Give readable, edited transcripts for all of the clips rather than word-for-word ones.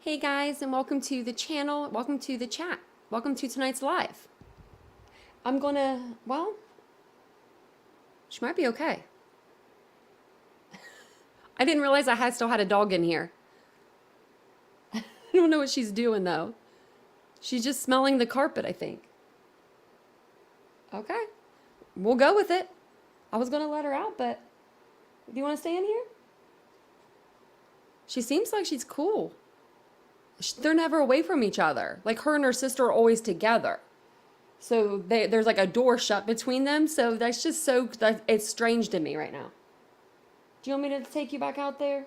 Hey guys, and welcome to the channel. Welcome to the chat. Welcome to tonight's live. Well, she might be okay. I didn't realize I still had a dog in here. I don't know what she's doing though. She's just smelling the carpet, I think. Okay, we'll go with it. I was gonna let her out, but do you want to stay in here? She seems like she's cool. They're never away from each other. Like her and her sister are always together. So there's like a door shut between them. So that's just it's strange to me right now. Do you want me to take you back out there?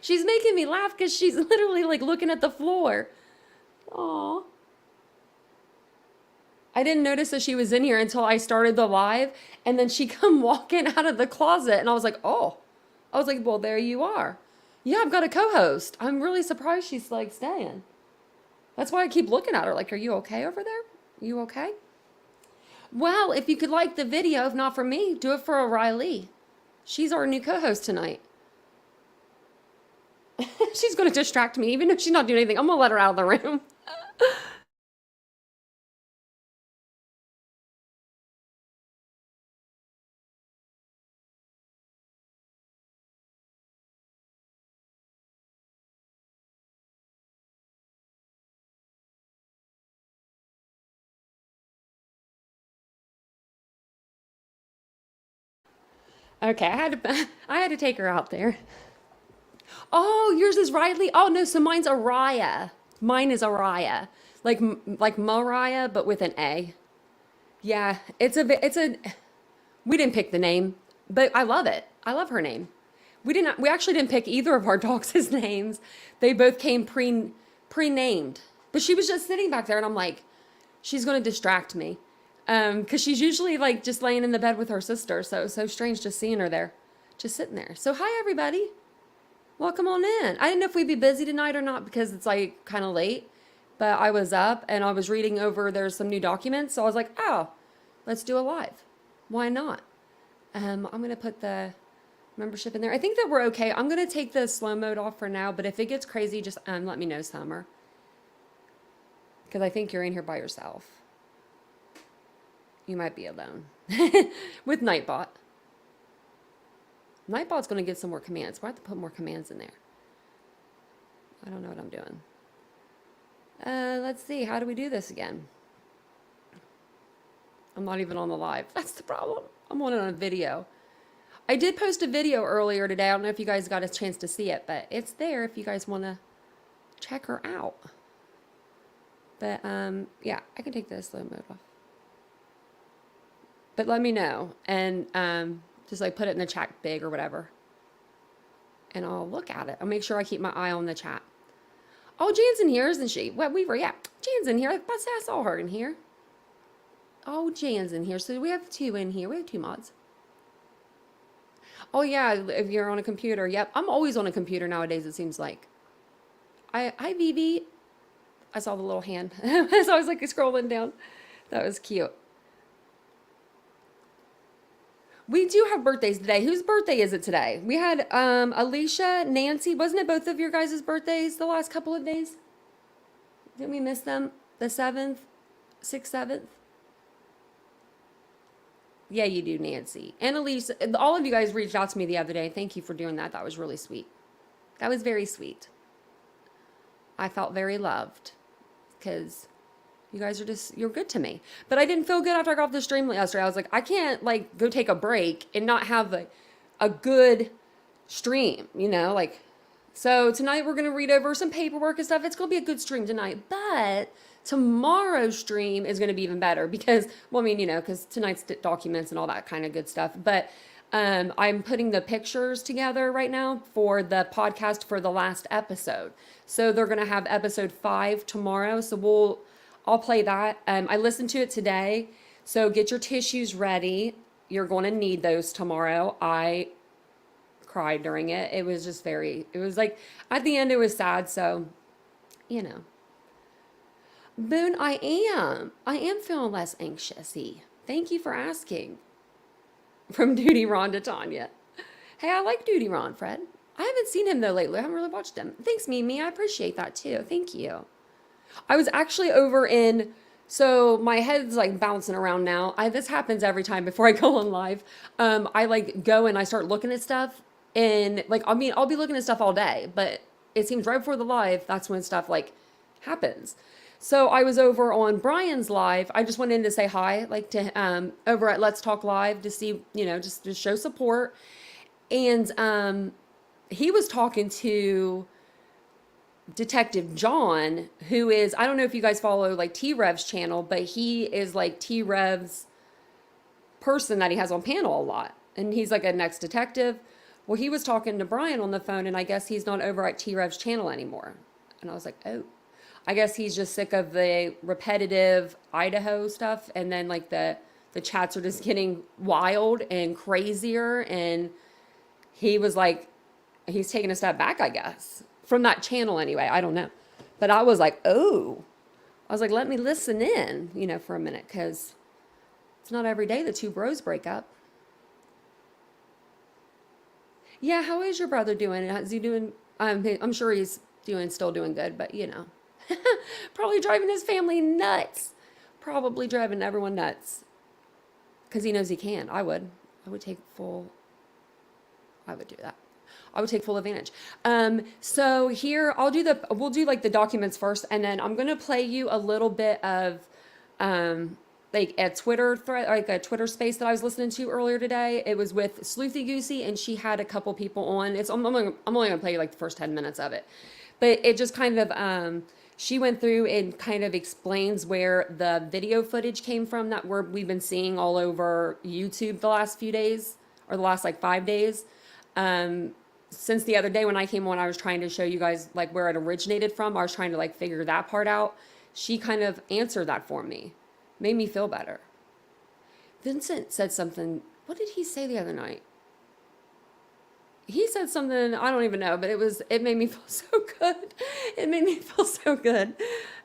She's making me laugh because she's literally like looking at the floor. Aw. I didn't notice that she was in here until I started the live. And then she come walking out of the closet. And I was like, oh. I was like, well, there you are. Yeah, I've got a co-host. I'm really surprised she's like staying. That's why I keep looking at her like, are you okay over there? You okay? Well, if you could like the video, if not for me, do it for O'Reilly. She's our new co-host tonight. She's going to distract me, even if she's not doing anything. I'm going to let her out of the room. Okay, I had to take her out there. Oh, yours is Riley. Oh no, so mine's Araya. Mine is Araya, like Mariah, but with an A. Yeah, it's a. We didn't pick the name, but I love it. I love her name. We actually didn't pick either of our dogs' names. They both came pre-named. But she was just sitting back there and I'm like, she's going to distract me. Cause she's usually like just laying in the bed with her sister. So strange just seeing her there, just sitting there. So hi everybody. Welcome on in. I didn't know if we'd be busy tonight or not because it's like kind of late, but I was up and I was reading over, there's some new documents. So I was like, oh, let's do a live. Why not? I'm going to put the membership in there. I think that we're okay. I'm going to take the slow mode off for now, but if it gets crazy, just let me know, Summer. Because I think you're in here by yourself. You might be alone. With Nightbot. Nightbot's going to get some more commands. We'll have to put more commands in there. I don't know what I'm doing. Let's see. How do we do this again? I'm not even on the live. That's the problem. I'm on a video. I did post a video earlier today. I don't know if you guys got a chance to see it, but it's there if you guys want to check her out. But yeah, I can take the slow mode off. But let me know and just like put it in the chat big or whatever. and I'll look at it. I'll make sure I keep my eye on the chat. Oh, Jan's in here, isn't she? Well, Weaver, yeah. Jan's in here. I saw her in here. Oh, Jan's in here. So we have two in here. We have two mods. Oh, yeah, if you're on a computer. Yep, I'm always on a computer nowadays, it seems like. Hi, Vivi. I saw the little hand. So I was like scrolling down. That was cute. We do have birthdays today. Whose birthday is it today? We had Alicia, Nancy. Wasn't it both of your guys' birthdays the last couple of days? Didn't we miss them? The 7th, 6th, 7th? Yeah, you do, Nancy. And Alicia. All of you guys reached out to me the other day. Thank you for doing that. That was really sweet. That was very sweet. I felt very loved because you guys are you're good to me. But I didn't feel good after I got off the stream yesterday. I was like, I can't like go take a break and not have a good stream, so tonight we're going to read over some paperwork and stuff. It's going to be a good stream tonight, but tomorrow's stream is going to be even better because, because tonight's documents and all that kind of good stuff. But I'm putting the pictures together right now for the podcast for the last episode. So they're going to have episode 5 tomorrow. So I'll play that. I listened to it today. So get your tissues ready. You're going to need those tomorrow. I cried during it. It was just it was like, at the end it was sad. So, Boone, I am feeling less anxious-y. Thank you for asking. From Duty Ron to Tanya. Hey, I like Duty Ron, Fred. I haven't seen him though lately. I haven't really watched him. Thanks, Mimi. I appreciate that too. Thank you. I was actually over so my head's like bouncing around now. This happens every time before I go on live. I like go and I start looking at stuff and I'll be looking at stuff all day, but it seems right before the live, that's when stuff like happens. So I was over on Brian's live. I just went in to say hi, to over at Let's Talk Live to see, just to show support. And he was talking to Detective John, who is, I don't know if you guys follow T-Rev's channel, but he is T-Rev's person that he has on panel a lot. And he's like an ex-detective. Well, he was talking to Brian on the phone, and I guess he's not over at T-Rev's channel anymore. And I was like, oh. I guess he's just sick of the repetitive Idaho stuff. And then the chats are just getting wild and crazier. And he was like, he's taking a step back, I guess, from that channel anyway. I don't know. But I was like, oh, I was like, let me listen in, for a minute. Cause it's not every day the two bros break up. Yeah. How is your brother doing? Is he doing, I'm sure he's still doing good, but probably driving his family nuts. Probably driving everyone nuts. Because he knows he can. I would take full advantage. So here we'll do the documents first, and then I'm going to play you a little bit of a Twitter thread, a Twitter space that I was listening to earlier today. It was with Sleuthy Goosey, and she had a couple people on. I'm only going to play you the first 10 minutes of it. But it just kind of, she went through and kind of explains where the video footage came from that we've been seeing all over YouTube the last few days, or the last 5 days. Since the other day when I came on, I was trying to show you guys where it originated from. I was trying to figure that part out. She kind of answered that for me. Made me feel better. Vincent said something. What did he say the other night? He said something, I don't even know, but it made me feel so good. It made me feel so good.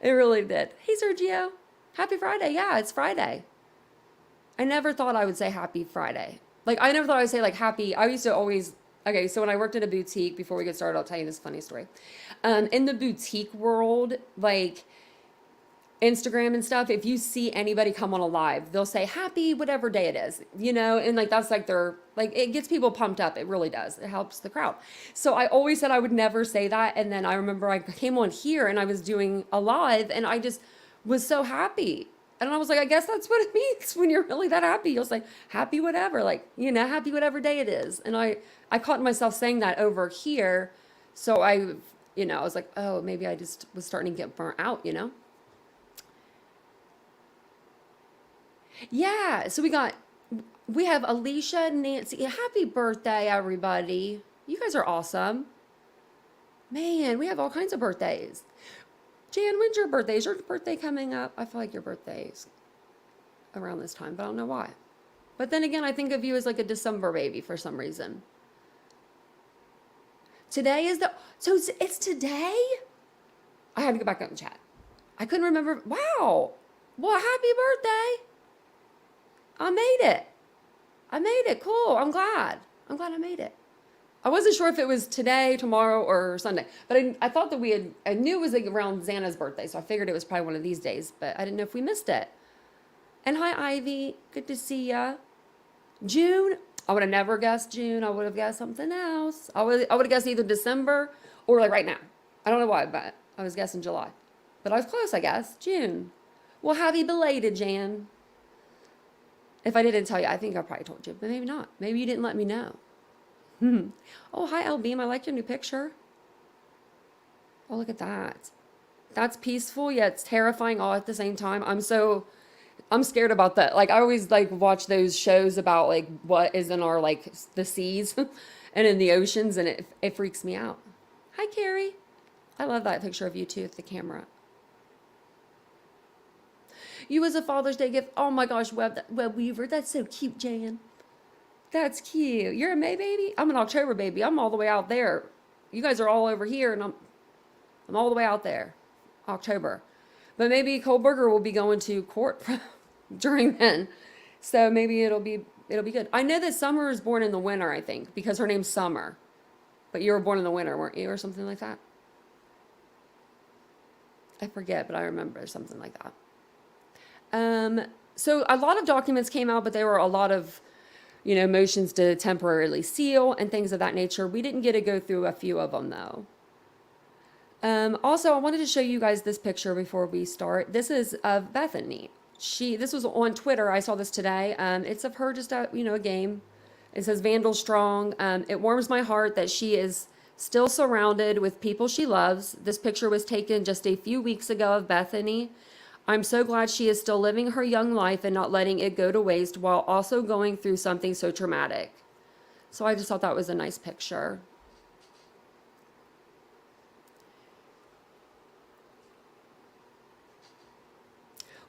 It really did. Hey, Sergio. Happy Friday. Yeah, it's Friday. I never thought I would say happy Friday. I never thought I would say happy. I used to always, okay, so when I worked at a boutique, before we get started, I'll tell you this funny story. In the boutique world, Instagram and stuff, if you see anybody come on a live, they'll say happy whatever day it is, and that's their, it gets people pumped up. It really does. It helps the crowd. So I always said I would never say that. And then I remember I came on here and I was doing a live and I just was so happy. And I was like, I guess that's what it means when you're really that happy. You'll say happy whatever, happy whatever day it is. And I caught myself saying that over here. So I was like, oh, maybe I just was starting to get burnt out, Yeah, so we have Alicia, Nancy. Happy birthday, everybody. You guys are awesome. Man, we have all kinds of birthdays. Jan, when's your birthday? Is your birthday coming up? I feel like your birthday's around this time, but I don't know why. But then again, I think of you as like a December baby for some reason. Today is so it's today? I had to go back up and chat. I couldn't remember. Wow. Well, happy birthday. I made it. I made it. Cool. I'm glad. I made it. I wasn't sure if it was today, tomorrow, or Sunday, but I thought that I knew it was like around Xana's birthday, so I figured it was probably one of these days, but I didn't know if we missed it. And hi, Ivy. Good to see ya. June. I would have never guessed June. I would have guessed something else. I would have guessed either December or like right now. I don't know why, but I was guessing July. But I was close, I guess. June. Well, happy belated, Jan. If I didn't tell you, I think I probably told you, but maybe not. Maybe you didn't let me know. Oh, hi, L Beam. I like your new picture. Oh, look at that. That's peaceful, yet it's terrifying all at the same time. I'm scared about that. Like, I always like watch those shows about like what is in our like the seas and in the oceans, and it freaks me out. Hi, Carrie. I love that picture of you too with the camera. You as a Father's Day gift. Oh my gosh, Web Weaver. That's so cute, Jan. That's cute. You're a May baby? I'm an October baby. I'm all the way out there. You guys are all over here, and I'm all the way out there. October. But maybe Kohlberger will be going to court during then. So maybe it'll be good. I know that Summer is born in the winter, I think, because her name's Summer. But you were born in the winter, weren't you? Or something like that. I forget, but I remember something like that. So a lot of documents came out, but there were a lot of motions to temporarily seal and things of that nature. We didn't get to go through a few of them though. Also, I wanted to show you guys this picture before we start. This is of Bethany. This was on Twitter. I saw this today. It's of her just at, a game. It says Vandal Strong. It warms my heart that she is still surrounded with people she loves. This picture was taken just a few weeks ago of Bethany. I'm so glad she is still living her young life and not letting it go to waste while also going through something so traumatic. So I just thought that was a nice picture.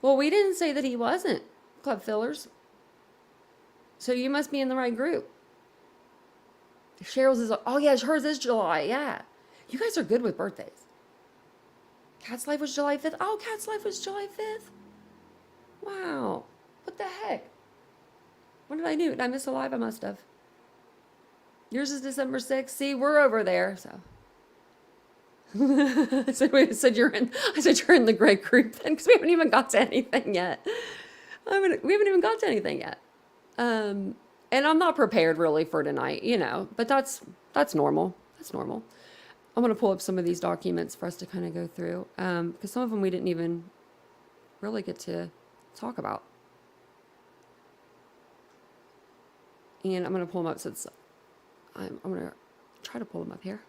Well, we didn't say that he wasn't, Club Fillers. So you must be in the right group. Cheryl's is, oh yeah, hers is July, yeah. You guys are good with birthdays. Cat's Life was July 5th. Oh, Cat's Life was July 5th. Wow. What the heck? What did I do? Did I miss a live? I must have. Yours is December 6th. See, we're over there, so. I said you're in the great group then, because we haven't even got to anything yet. We haven't even got to anything yet. And I'm not prepared really for tonight, but that's normal. That's normal. I'm going to pull up some of these documents for us to kind of go through, because some of them we didn't even really get to talk about. And I'm going to pull them up since I'm going to try to pull them up here.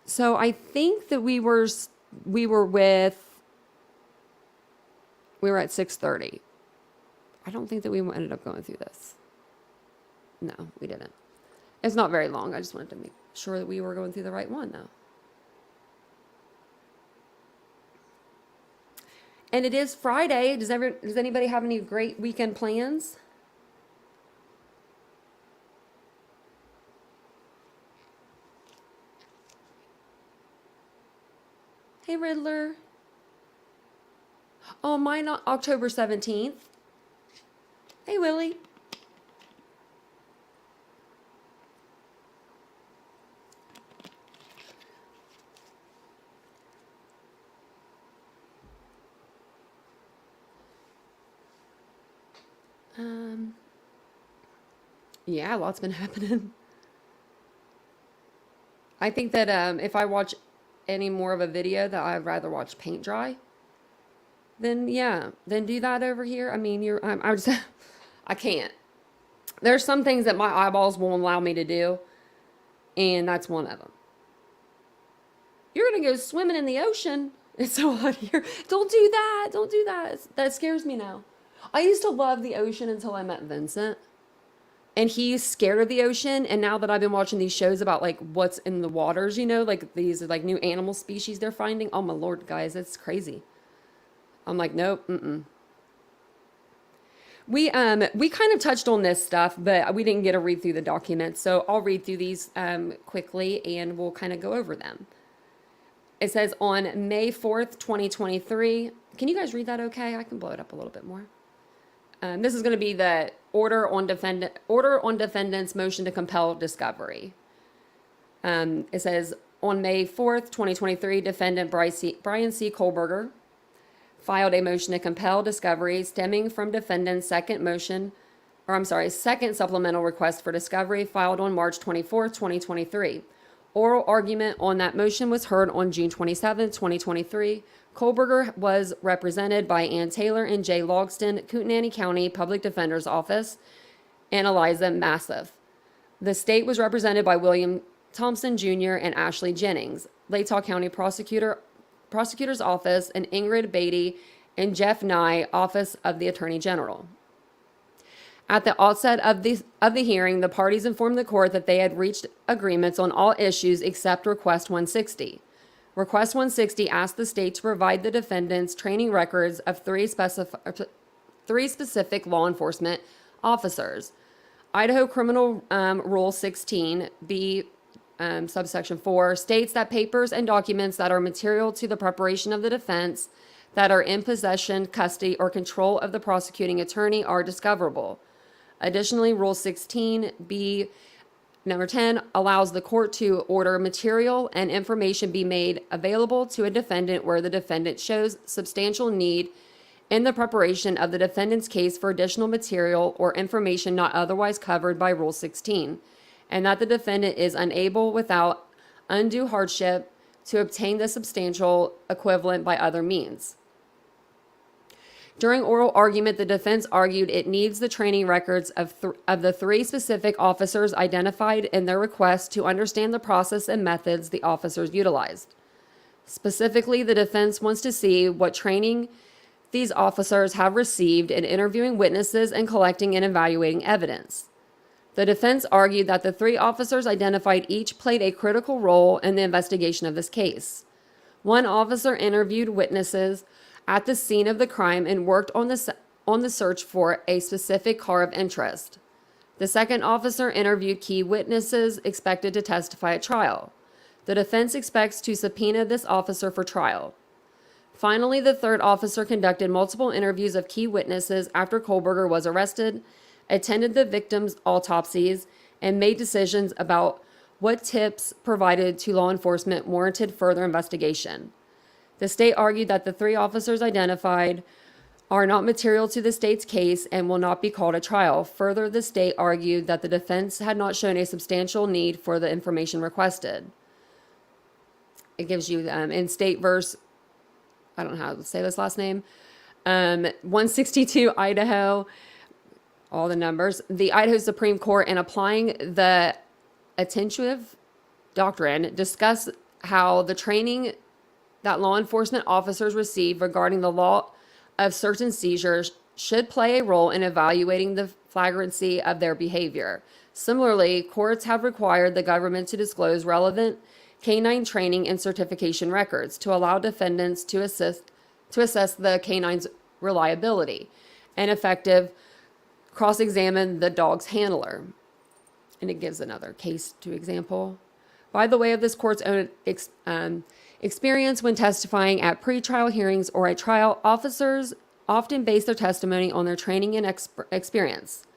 So I think that we were at 6:30. I don't think that we ended up going through this. No, we didn't. It's not very long. I just wanted to make sure that we were going through the right one, though. And it is Friday. Does anybody have any great weekend plans? Hey, Riddler. Oh, mine October 17th. Hey, Willie. Yeah, lots been happening. I think that if I watch any more of a video, that I'd rather watch paint dry. Then do that over here. I mean, I just, I can't. There's some things that my eyeballs won't allow me to do, and that's one of them. You're gonna go swimming in the ocean. It's so hot here. Don't do that. Don't do that. That scares me now. I used to love the ocean until I met Vincent. and he's scared of the ocean. And now that I've been watching these shows about like what's in the waters, like these like new animal species they're finding. Oh my Lord, guys, it's crazy. I'm like, nope, mm-mm. We kind of touched on this stuff, but we didn't get to read through the documents. So I'll read through these quickly and we'll kind of go over them. It says on May 4th, 2023. Can you guys read that okay? I can blow it up a little bit more. This is going to be the order on defendant's motion to compel discovery. It says on May 4th, 2023, defendant Brian C. Kohlberger filed a motion to compel discovery stemming from defendant's second supplemental request for discovery filed on March 24th, 2023. Oral argument on that motion was heard on June 27th, 2023. Kohlberger was represented by Ann Taylor and Jay Logston, Kootenai County Public Defender's Office, and Eliza Massif. The state was represented by William Thompson Jr. and Ashley Jennings, Latah County Prosecutor's Office, and Ingrid Beatty and Jeff Nye, Office of the Attorney General. At the outset of the hearing, the parties informed the court that they had reached agreements on all issues except Request 160. Request 160 asked the state to provide the defendants training records of three specific law enforcement officers. Idaho Criminal Rule 16B, subsection 4, states that papers and documents that are material to the preparation of the defense that are in possession, custody, or control of the prosecuting attorney are discoverable. Additionally, Rule 16B, number 10, allows the court to order material and information be made available to a defendant where the defendant shows substantial need in the preparation of the defendant's case for additional material or information not otherwise covered by Rule 16, and that the defendant is unable without undue hardship to obtain the substantial equivalent by other means. During oral argument, the defense argued it needs the training records of the three specific officers identified in their request to understand the process and methods the officers utilized. Specifically, the defense wants to see what training these officers have received in interviewing witnesses and collecting and evaluating evidence. The defense argued that the three officers identified each played a critical role in the investigation of this case. One officer interviewed witnesses at the scene of the crime and worked on the search for a specific car of interest. The second officer interviewed key witnesses expected to testify at trial. The defense expects to subpoena this officer for trial. Finally, the third officer conducted multiple interviews of key witnesses after Kohlberger was arrested, attended the victims' autopsies, and made decisions about what tips provided to law enforcement warranted further investigation. The state argued that the three officers identified are not material to the state's case and will not be called at trial. Further, the state argued that the defense had not shown a substantial need for the information requested. It gives you in state verse, I don't know how to say this last name, 162 Idaho, all the numbers. The Idaho Supreme Court, in applying the attentive doctrine, discussed how the training that law enforcement officers receive regarding the law of search and seizures should play a role in evaluating the flagrancy of their behavior. Similarly, courts have required the government to disclose relevant canine training and certification records to allow defendants to assess the canine's reliability and effective cross-examine the dog's handler. And it gives another case to example. By the way of this court's own experience when testifying at pretrial hearings or at trial, officers often base their testimony on their training and experience.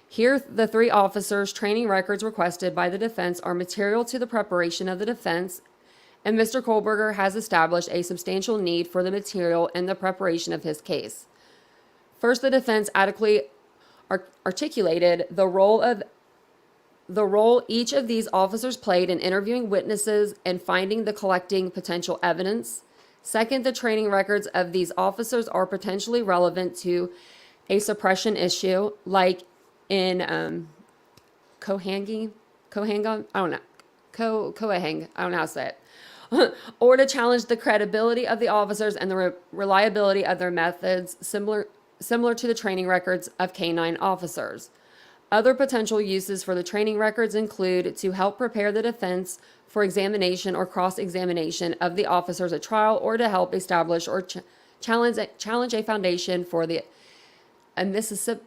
Here, the three officers' training records requested by the defense are material to the preparation of the defense, and Mr. Kohlberger has established a substantial need for the material in the preparation of his case. First, the defense adequately articulated the role each of these officers played in interviewing witnesses and finding the collecting potential evidence. Second, the training records of these officers are potentially relevant to a suppression issue, like in Coahang, I don't know how to say it, or to challenge the credibility of the officers and the reliability of their methods, similar to the training records of canine officers. Other potential uses for the training records include to help prepare the defense for examination or cross-examination of the officers at trial, or to help establish or challenge a foundation for the Mississippi.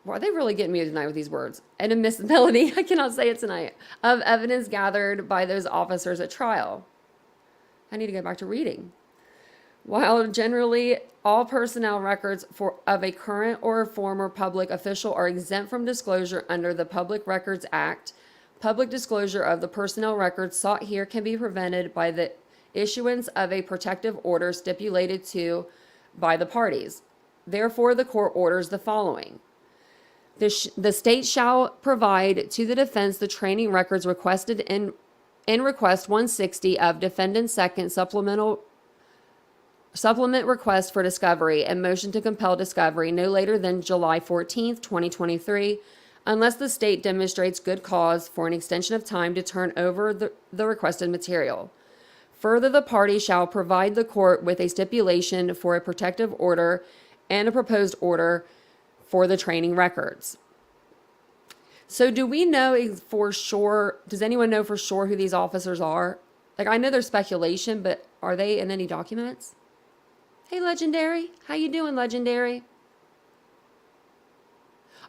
Well, they really getting me tonight with these words. And admissibility, I cannot say it tonight, of evidence gathered by those officers at trial. I need to go back to reading. While generally all personnel records of a current or a former public official are exempt from disclosure under the Public Records Act, public disclosure of the personnel records sought here can be prevented by the issuance of a protective order stipulated to by the parties. Therefore, the court orders the following. The state shall provide to the defense the training records requested in request 160 of defendant's second supplement request for discovery and motion to compel discovery no later than July 14th, 2023, unless the state demonstrates good cause for an extension of time to turn over the requested material. Further, the party shall provide the court with a stipulation for a protective order and a proposed order for the training records. So do we know for sure, does anyone know for sure who these officers are? Like, I know there's speculation, but are they in any documents? Hey, Legendary. How you doing, Legendary?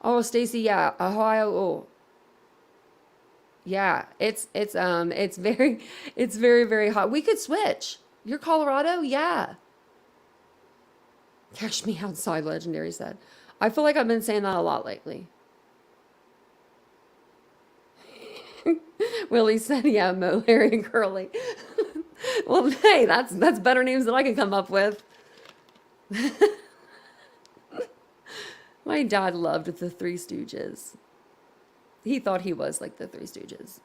Oh, Stacy, yeah. Ohio. Oh. Yeah, it's very, very hot. We could switch. You're Colorado? Yeah. Catch me outside, Legendary said. I feel like I've been saying that a lot lately. Willie said, yeah, Mo, Larry, and Curly. Well, hey, that's better names than I can come up with. My dad loved the Three Stooges. He thought he was like the Three Stooges.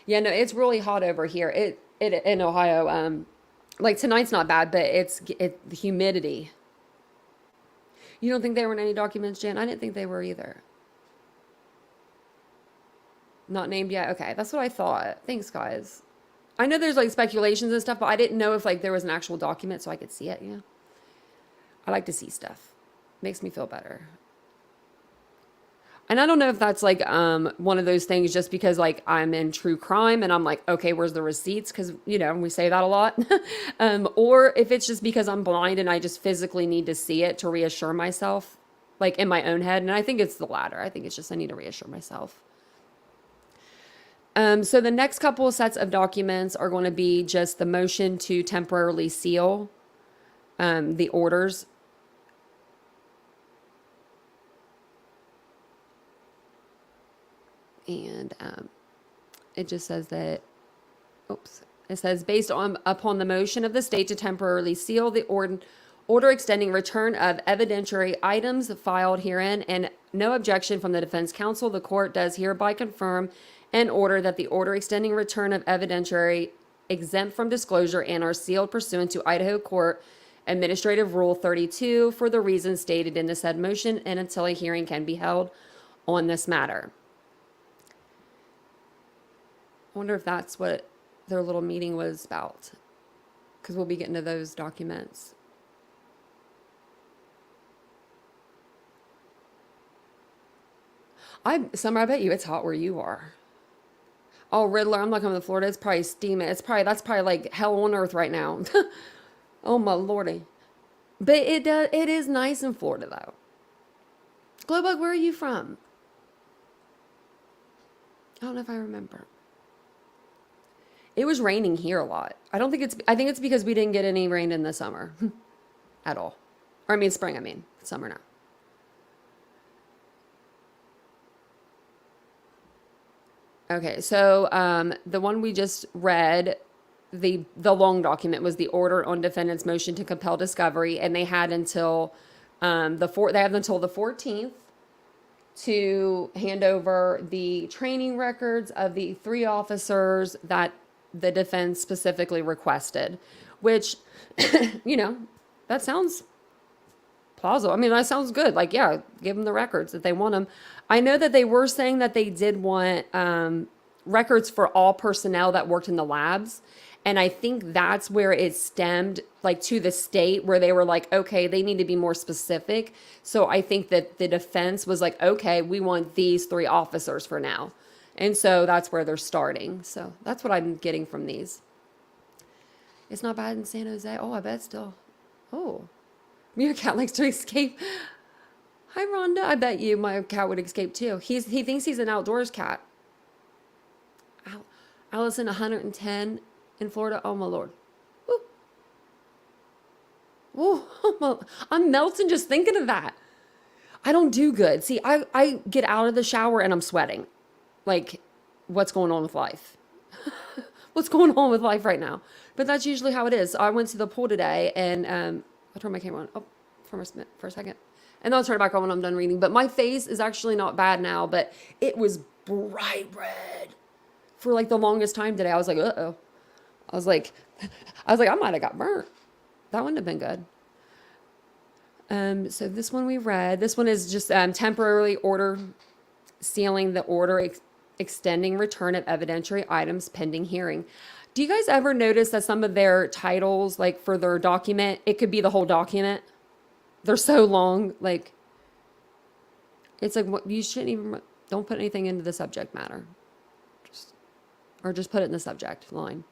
Yeah, no, it's really hot over here. It in Ohio. Like tonight's not bad, but it's the humidity. You don't think they were in any documents, Jan? I didn't think they were either. Not named yet? Okay, that's what I thought. Thanks, guys. I know there's like speculations and stuff, but I didn't know if like there was an actual document so I could see it, you know? I like to see stuff. Makes me feel better. And I don't know if that's like one of those things just because like I'm in true crime and I'm like, okay, where's the receipts? Because, you know, we say that a lot. Or if it's just because I'm blind and I just physically need to see it to reassure myself, like in my own head. And I think it's the latter. I think it's just I need to reassure myself. So the next couple of sets of documents are going to be just the motion to temporarily seal the orders. And it just says that, it says based upon the motion of the state to temporarily seal the order extending return of evidentiary items filed herein and no objection from the defense counsel, the court does hereby confirm and order that the order extending return of evidentiary exempt from disclosure and are sealed pursuant to Idaho Court Administrative Rule 32 for the reasons stated in the said motion and until a hearing can be held on this matter. I wonder if that's what their little meeting was about, because we'll be getting to those documents. Summer, I bet you it's hot where you are. Oh, Riddler, I'm not coming to Florida. It's probably steaming. That's probably like hell on earth right now. Oh my lordy. But it is nice in Florida though. Glowbug, where are you from? I don't know if I remember. It was raining here a lot. I think it's because we didn't get any rain in the summer at all. Or I mean spring, summer now. Okay, so the one we just read, the long document was the order on defendant's motion to compel discovery, and they had until the 14th to hand over the training records of the 3 officers that the defense specifically requested, which, you know, that sounds plausible. I mean, that sounds good. Like, yeah, give them the records if they want them. I know that they were saying that they did want records for all personnel that worked in the labs. And I think that's where it stemmed, like to the state where they were like, okay, they need to be more specific. So I think that the defense was like, okay, we want these 3 officers for now. And so that's where they're starting. So that's what I'm getting from these. It's not bad in San Jose. Oh, I bet still. Oh, Meerkat likes to escape. Hi, Rhonda. I bet you my cat would escape too. He thinks he's an outdoors cat. Allison, 110 in Florida. Oh, my Lord. Woo. Woo. I'm melting just thinking of that. I don't do good. See, I get out of the shower and I'm sweating. Like, what's going on with life? What's going on with life right now? But that's usually how it is. I went to the pool today and I'll turn my camera on for a second. And then I'll turn it back on when I'm done reading. But my face is actually not bad now, but it was bright red for like the longest time today. I was like, uh-oh. I was like, I might have got burnt. That wouldn't have been good. So this one we read. This one is just temporarily order sealing the order extending return of evidentiary items pending hearing. Do you guys ever notice that some of their titles, like for their document, it could be the whole document? They're so long, like, it's like, what, you shouldn't even, don't put anything into the subject matter. Just put it in the subject line.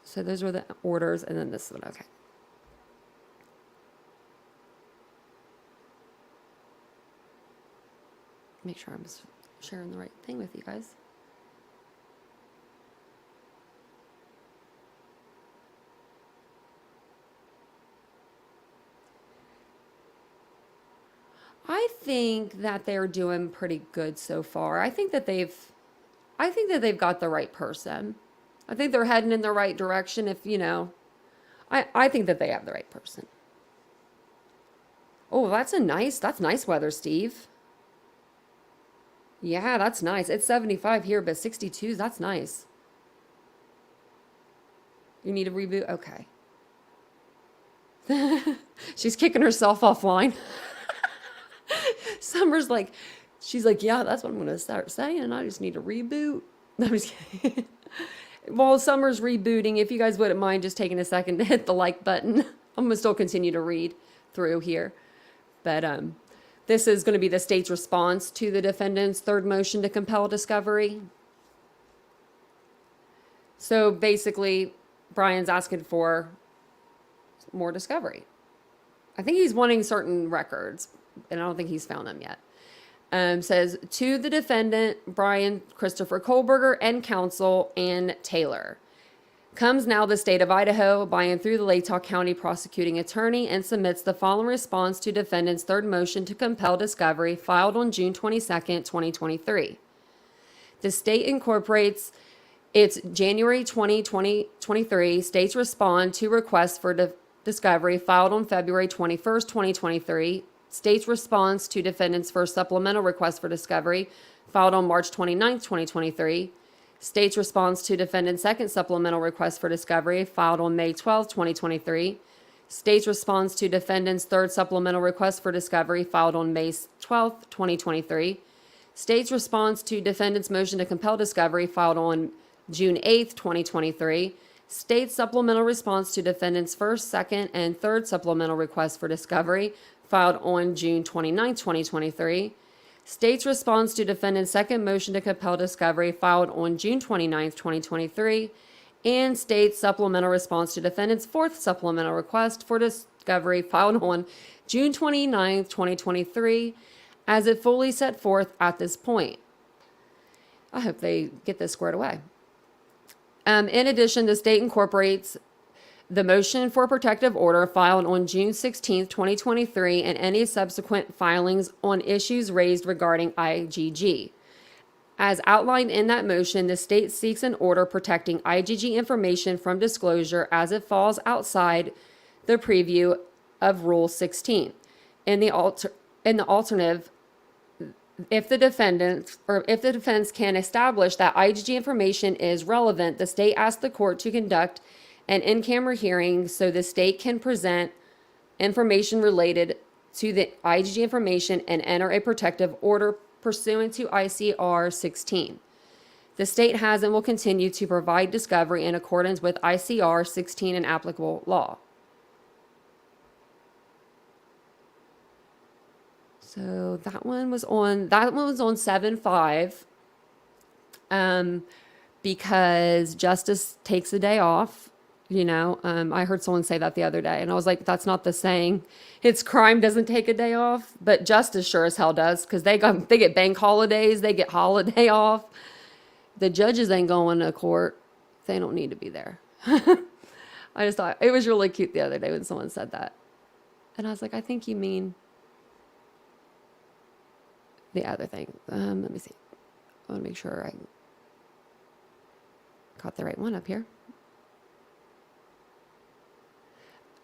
So those were the orders, and then this one, okay. Make sure I'm sharing the right thing with you guys. I think that they're doing pretty good so far. I think that they've got the right person. I think they're heading in the right direction. If you know, I think that they have the right person. Oh, that's nice weather, Steve. Yeah, that's nice. It's 75 here, but 62, that's nice. You need a reboot? Okay. She's kicking herself offline. Summer's like, she's like, yeah, that's what I'm going to start saying. I just need a reboot. No, I'm just kidding. While Summer's rebooting, if you guys wouldn't mind just taking a second to hit the like button, I'm going to still continue to read through here. But this is going to be the state's response to the defendant's third motion to compel discovery. So basically, Brian's asking for more discovery. I think he's wanting certain records, and I don't think he's found them yet. Says, to the defendant, Brian Christopher Kohlberger, and counsel, Ann Taylor. Comes now the state of Idaho by and through the Latah County prosecuting attorney and submits the following response to defendant's third motion to compel discovery filed on June 22nd, 2023. The state incorporates its January 20, 2023 state's respond to requests for discovery filed on February 21st, 2023. State's response to defendant's first supplemental request for discovery filed on March 29th, 2023. State's response to defendant's second supplemental request for discovery filed on May 12, 2023. State's response to defendant's third supplemental request for discovery filed on May 12, 2023. State's response to defendant's motion to compel discovery filed on June 8, 2023. State's supplemental response to defendant's first, second, and third supplemental request for discovery filed on June 29, 2023. State's response to defendant's second motion to compel discovery filed on June 29, 2023, and state's supplemental response to defendant's fourth supplemental request for discovery filed on June 29, 2023, as it fully set forth at this point. I hope they get this squared away. In addition, the state incorporates the motion for protective order filed on June 16, 2023, and any subsequent filings on issues raised regarding IGG. As outlined in that motion, the state seeks an order protecting IGG information from disclosure as it falls outside the preview of Rule 16. In the alternative, if the defense can establish that IGG information is relevant, the state asks the court to conduct an in-camera hearing so the state can present information related to the IGG information and enter a protective order pursuant to ICR 16. The state has and will continue to provide discovery in accordance with ICR 16 and applicable law. So that one was on 7/5, because Justice takes a day off. I heard someone say that the other day, and I was like, that's not the saying. It's crime doesn't take a day off, but Justice sure as hell does, because they get bank holidays, they get holiday off. The judges ain't going to court. They don't need to be there. I just thought it was really cute the other day when someone said that. And I was like, I think you mean the other thing. Let me see. I want to make sure I got the right one up here.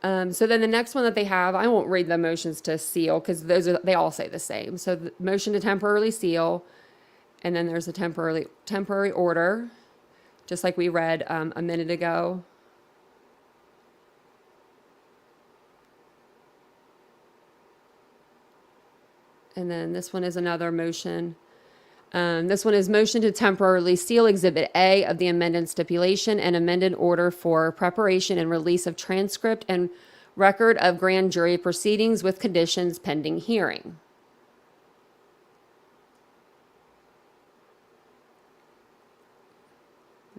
So then the next one that they have, I won't read the motions to seal because they all say the same. So the motion to temporarily seal, and then there's a temporary order, just like we read a minute ago. And then this one is another motion. This one is motion to temporarily seal Exhibit A of the amended stipulation and amended order for preparation and release of transcript and record of grand jury proceedings with conditions pending hearing.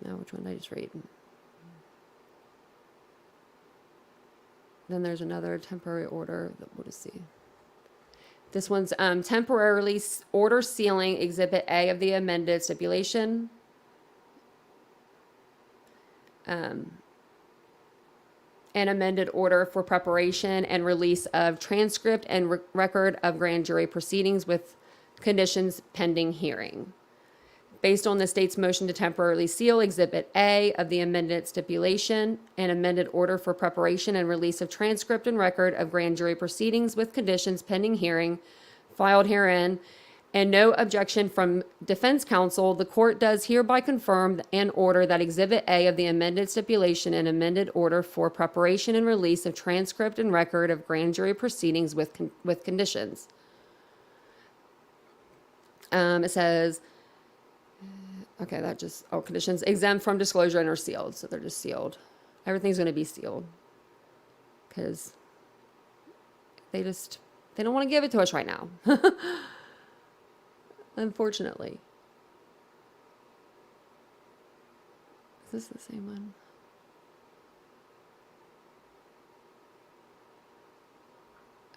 Now, which one did I just read? Then there's another temporary order that we'll just see. This one's temporarily order sealing Exhibit A of the amended stipulation. An amended order for preparation and release of transcript and record of grand jury proceedings with conditions pending hearing. Based on the state's motion to temporarily seal Exhibit A of the amended stipulation, an amended order for preparation and release of transcript and record of grand jury proceedings with conditions pending hearing filed herein, and no objection from defense counsel, the court does hereby confirm and order that Exhibit A of the amended stipulation and amended order for preparation and release of transcript and record of grand jury proceedings with conditions. It says, okay, conditions exempt from disclosure and are sealed. So they're just sealed. Everything's going to be sealed because they don't want to give it to us right now. Unfortunately. Is this the same one?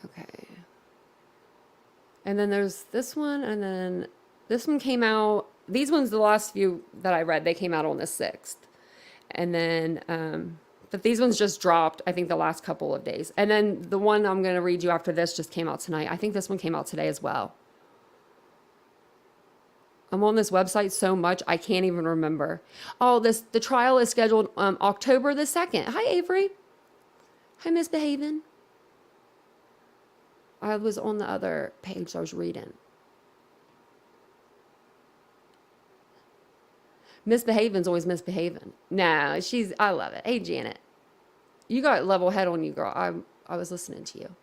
Okay. And then there's this one, and then this one came out. These ones, the last few that I read, they came out on the 6th. And then, but these ones just dropped, I think, the last couple of days. And then the one I'm going to read you after this just came out tonight. I think this one came out today as well. I'm on this website so much, I can't even remember. Oh, the trial is scheduled October the 2nd. Hi, Avery. Hi, Misbehaving. I was on the other page I was reading. Misbehaving's always misbehaving. No, I love it. Hey, Janet. You got level head on you, girl. I was listening to you.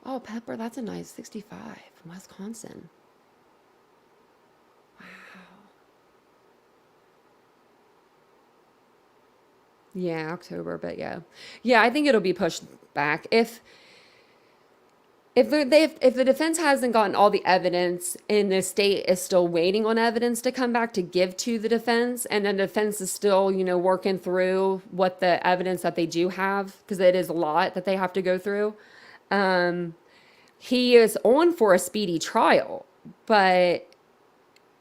Oh, Pepper, that's a nice 65 from Wisconsin. Wow. Yeah, October, but yeah. Yeah, I think it'll be pushed back. If the defense hasn't gotten all the evidence and the state is still waiting on evidence to come back to give to the defense, and then the defense is still, working through what the evidence that they do have, because it is a lot that they have to go through. He is on for a speedy trial, but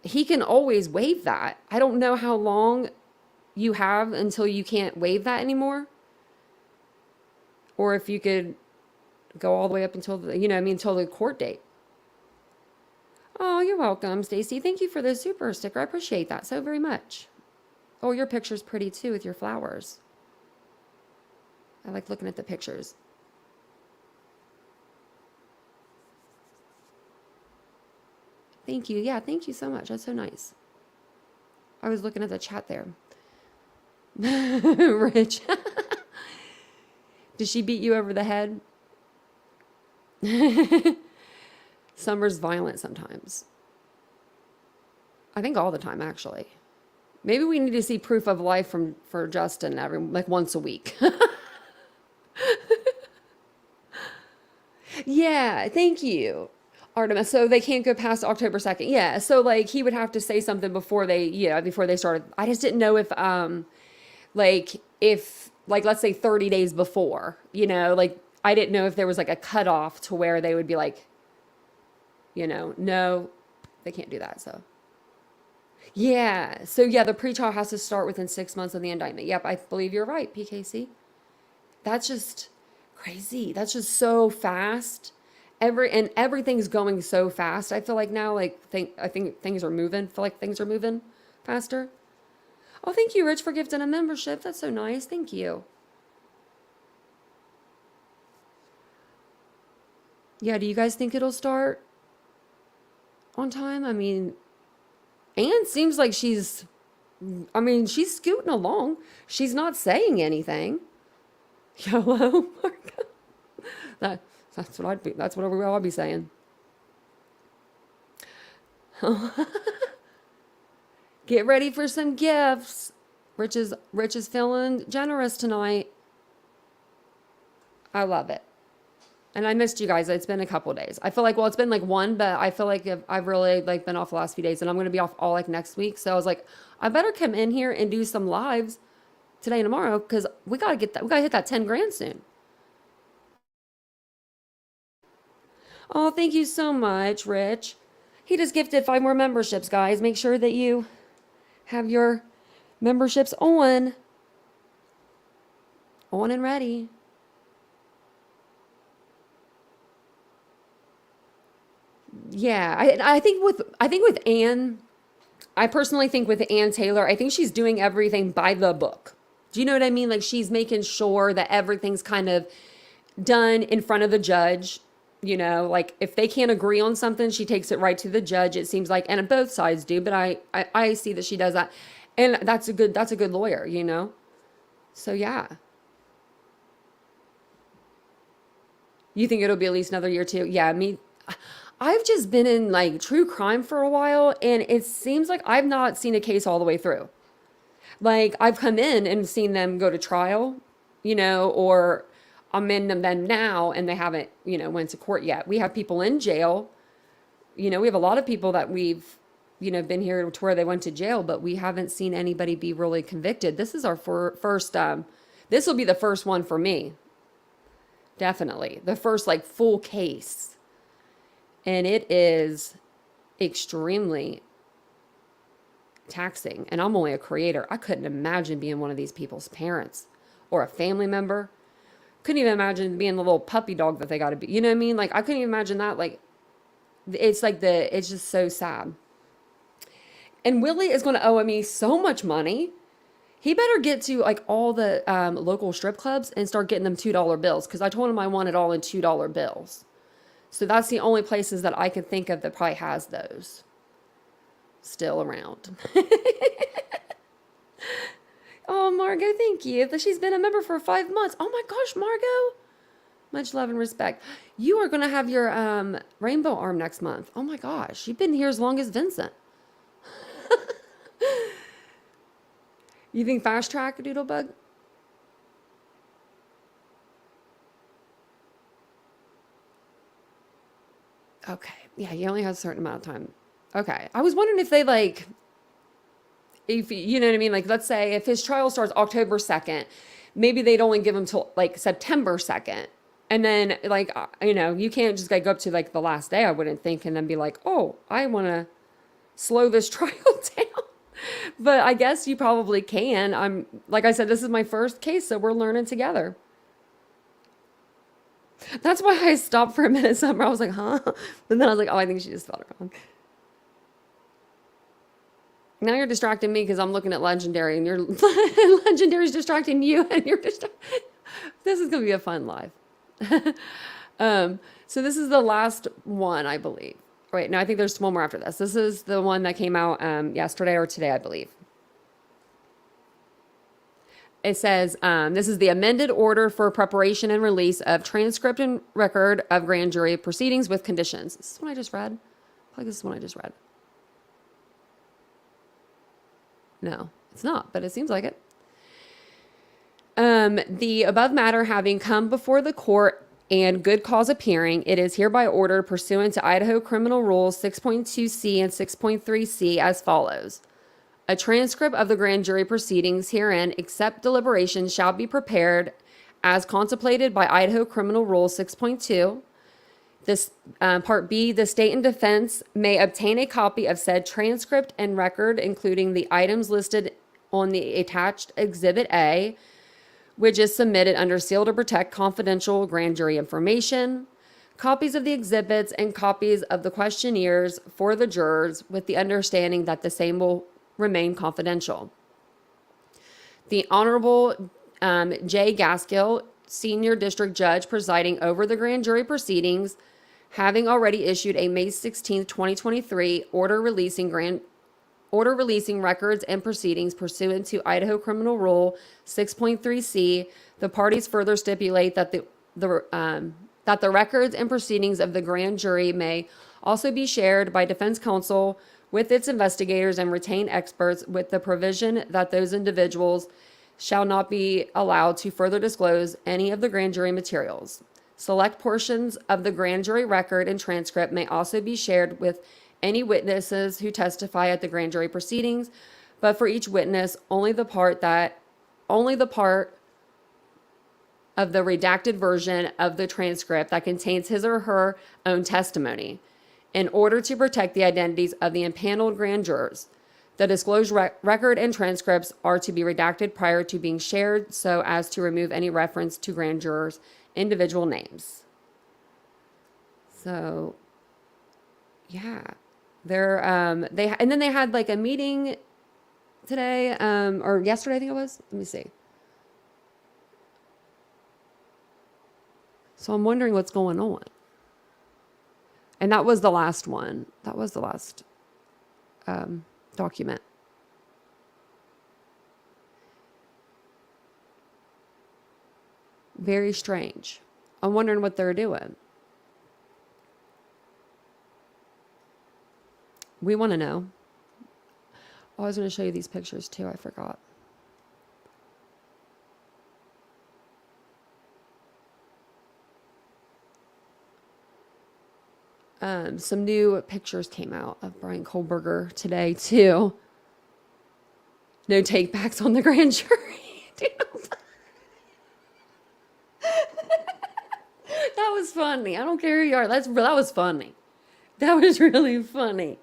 he can always waive that. I don't know how long you have until you can't waive that anymore. Or if you could go all the way up until until the court date. Oh, you're welcome, Stacy. Thank you for the super sticker. I appreciate that so very much. Oh, your picture's pretty too with your flowers. I like looking at the pictures. Thank you. Yeah, thank you so much. That's so nice. I was looking at the chat there. Rich. Did she beat you over the head? Summer's violent sometimes. I think all the time, actually. Maybe we need to see proof of life from for Justin every like once a week. Yeah, thank you, Artemis. So they can't go past October 2nd. Yeah, so like he would have to say something before they, before they started. I just didn't know if like let's say 30 days before, like I didn't know if there was like a cutoff to where they would be like, no, they can't do that. So yeah, so yeah, the pretrial has to start within 6 months of the indictment. Yep, I believe you're right, PKC. That's just crazy. That's just so fast. Everything's going so fast. I feel like now, I think things are moving. Feel like things are moving faster. Oh, thank you, Rich, for gifting a membership. That's so nice. Thank you. Yeah, do you guys think it'll start on time? I mean, Anne seems like she's scooting along. She's not saying anything. Hello, Marco. That, that's what I'd be. That's what I'd be saying. Get ready for some gifts. Rich is feeling generous tonight. I love it. And I missed you guys. It's been a couple days. I feel like, well, it's been like one, but I feel like I've really like been off the last few days, and I'm going to be off all like next week. So I was like, I better come in here and do some lives today and tomorrow because we got to get that. We got to hit that 10 grand soon. Oh, thank you so much, Rich. He just gifted 5 more memberships, guys. Make sure that you have your memberships on and ready. Yeah, I think with Anne, I personally think with Ann Taylor, I think she's doing everything by the book. Do you know what I mean? Like she's making sure that everything's kind of done in front of the judge. Like if they can't agree on something, she takes it right to the judge. It seems like, and both sides do, but I see that she does that, and that's a good lawyer. So yeah, you think it'll be at least another year too? Yeah, me. I've just been in like true crime for a while, and it seems like I've not seen a case all the way through. Like I've come in and seen them go to trial, or I'm in them now and they haven't, went to court yet. We have people in jail. We have a lot of people that we've, been here to where they went to jail, but we haven't seen anybody be really convicted. This is our first, this will be the first one for me. Definitely. The first like full case. And it is extremely taxing. And I'm only a creator. I couldn't imagine being one of these people's parents or a family member. Couldn't even imagine being the little puppy dog that they got to be. You know what I mean? Like I couldn't even imagine that. Like it's just so sad. And Willie is going to owe me so much money. He better get to like all the local strip clubs and start getting them $2 bills because I told him I want it all in $2 bills. So that's the only places that I can think of that probably has those still around. Oh, Margot, thank you. She's been a member for 5 months. Oh my gosh, Margot. Much love and respect. You are going to have your rainbow arm next month. Oh my gosh. You've been here as long as Vincent. You think fast track, Doodlebug? Okay. Yeah, you only have a certain amount of time. Okay. I was wondering if they like, if you know what I mean? Like, let's say if his trial starts October 2nd, maybe they'd only give him till like September 2nd. And then like, you can't just like go up to like the last day, I wouldn't think, and then be like, oh, I want to slow this trial down. But I guess you probably can. Like I said, this is my first case, so we're learning together. That's why I stopped for a minute. Summer, I was like, huh? But then I was like, oh, I think she just spelled it wrong. Now you're distracting me because I'm looking at Legendary, and you're Legendary's distracting you, and you're This is gonna be a fun live. So this is the last one, I believe. Wait, no, I think there's one more after this. This is the one that came out yesterday or today, I believe. It says, this is the amended order for preparation and release of transcript and record of grand jury proceedings with conditions. This is what I just read. I feel like this is what I just read. No, it's not, but it seems like it. The above matter having come before the court and good cause appearing, it is hereby ordered pursuant to Idaho Criminal Rules 6.2C and 6.3C as follows. A transcript of the grand jury proceedings herein, except deliberations, shall be prepared as contemplated by Idaho Criminal Rule 6.2. This Part B, the state and defense may obtain a copy of said transcript and record, including the items listed on the attached Exhibit A, which is submitted under seal to protect confidential grand jury information, copies of the exhibits, and copies of the questionnaires for the jurors, with the understanding that the same will remain confidential. The Honorable J. Gaskill, Senior District Judge presiding over the grand jury proceedings, having already issued a May 16, 2023 order releasing records and proceedings pursuant to Idaho Criminal Rule 6.3C, the parties further stipulate that that the records and proceedings of the grand jury may also be shared by defense counsel with its investigators and retained experts, with the provision that those individuals shall not be allowed to further disclose any of the grand jury materials. Select portions of the grand jury record and transcript may also be shared with any witnesses who testify at the grand jury proceedings, but for each witness, only the part of the redacted version of the transcript that contains his or her own testimony, in order to protect the identities of the impaneled grand jurors. The disclosed record and transcripts are to be redacted prior to being shared so as to remove any reference to grand jurors' individual names. So, yeah. And then they had like a meeting today, or yesterday, I think it was. Let me see. So I'm wondering what's going on. And that was the last one. That was the last document. Very strange. I'm wondering what they're doing. We want to know. Oh, I was going to show you these pictures too. I forgot. Some new pictures came out of Brian Kohlberger today too. No take backs on the grand jury. That was funny. I don't care who you are. That was funny. That was really funny.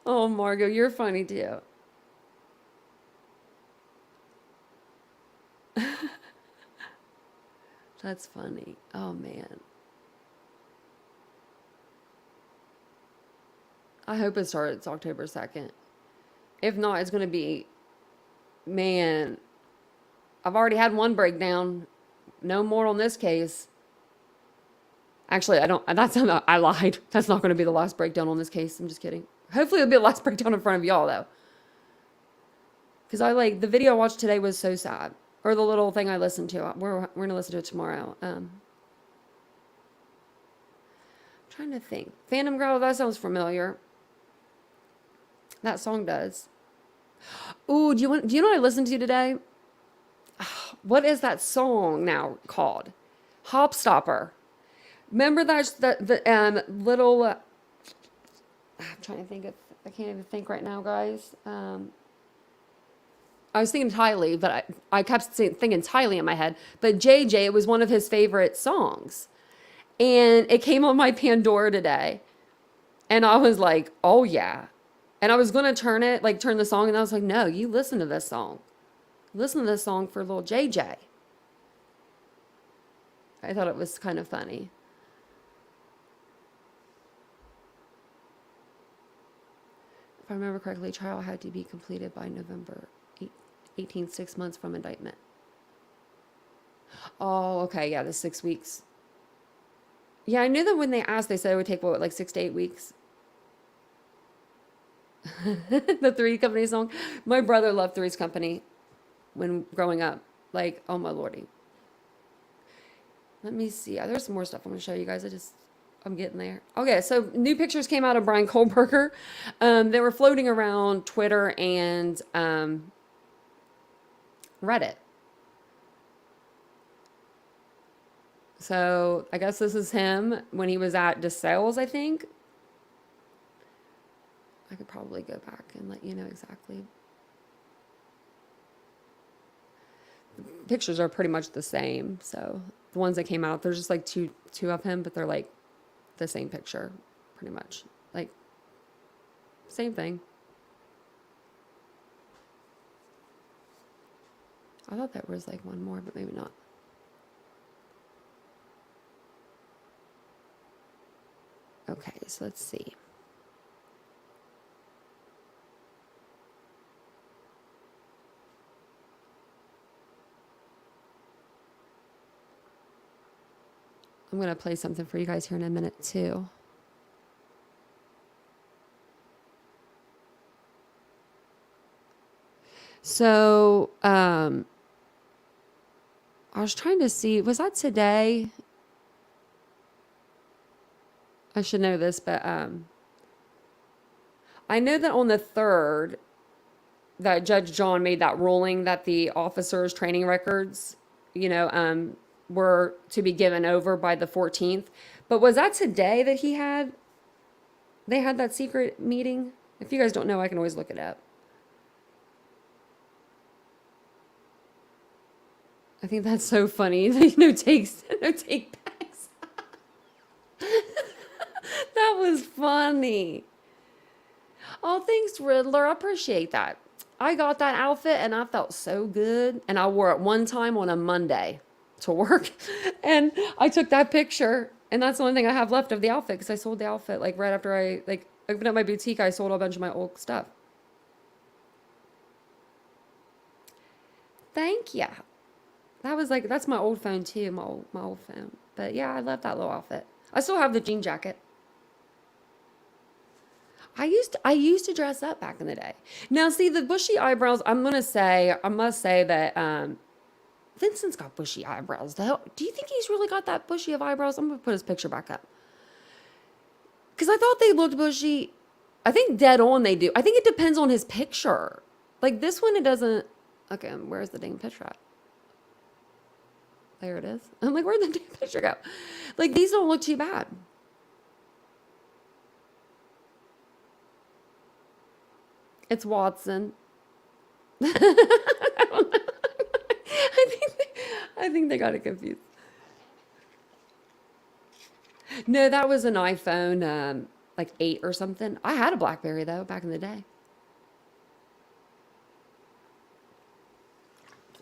Oh, Margot, you're funny too. That's funny. Oh, man. I hope it starts October 2nd. If not, it's going to be, man, I've already had one breakdown. No more on this case. Actually, I lied. That's not going to be the last breakdown on this case. I'm just kidding. Hopefully it'll be the last breakdown in front of y'all, though. Because the video I watched today was so sad. Or the little thing I listened to. We're going to listen to it tomorrow. I'm trying to think. Phantom Girl, that sounds familiar. That song does. Ooh, do you know what I listened to today? What is that song now called? Hopstopper. Remember the little... I'm trying to think of... I can't even think right now, guys. I was thinking Tylee, but I kept thinking Tylee in my head. But JJ, it was one of his favorite songs. And it came on my Pandora today. And I was like, oh yeah. And I was going to turn the song. And I was like, no, you listen to this song. Listen to this song for little JJ. I thought it was kind of funny. If I remember correctly, trial had to be completed by November 18th, 6 months from indictment. Oh, okay. Yeah, the 6 weeks. Yeah, I knew that when they asked, they said it would take, 6 to 8 weeks? The Three's Company song. My brother loved Three's Company when growing up. Like, oh my lordy. Let me see. There's some more stuff I'm going to show you guys. I'm getting there. Okay, so new pictures came out of Brian Kohlberger. They were floating around Twitter and Reddit. So I guess this is him when he was at DeSales, I think. I could probably go back and let you know exactly. The pictures are pretty much the same. So the ones that came out, there's just like two of him, but they're like the same picture, pretty much. Like, same thing. I thought there was like one more, but maybe not. Okay, so let's see. I'm going to play something for you guys here in a minute, too. So, I was trying to see, was that today? I should know this, but I know that on the 3rd, that Judge John made that ruling that the officers' training records, were to be given over by the 14th. But was that today that they had that secret meeting? If you guys don't know, I can always look it up. I think that's so funny. No take backs. That was funny. Oh, thanks, Riddler. I appreciate that. I got that outfit and I felt so good. And I wore it one time on a Monday to work. And I took that picture. And that's the only thing I have left of the outfit because I sold the outfit like right after I opened up my boutique. I sold a bunch of my old stuff. Thank you. That's my old phone too, my old phone. But yeah, I love that little outfit. I still have the jean jacket. I used to dress up back in the day. Now, see the bushy eyebrows. I must say that Vincent's got bushy eyebrows. Though, do you think he's really got that bushy of eyebrows? I'm gonna put his picture back up because I thought they looked bushy. I think dead on they do. I think it depends on his picture. Like this one, it doesn't. Okay, where's the dang picture at? There it is. I'm like, where'd the dang picture go? Like these don't look too bad. It's Watson. I don't know. I think they got it confused. No, that was an iPhone, like 8 or something. I had a BlackBerry though back in the day.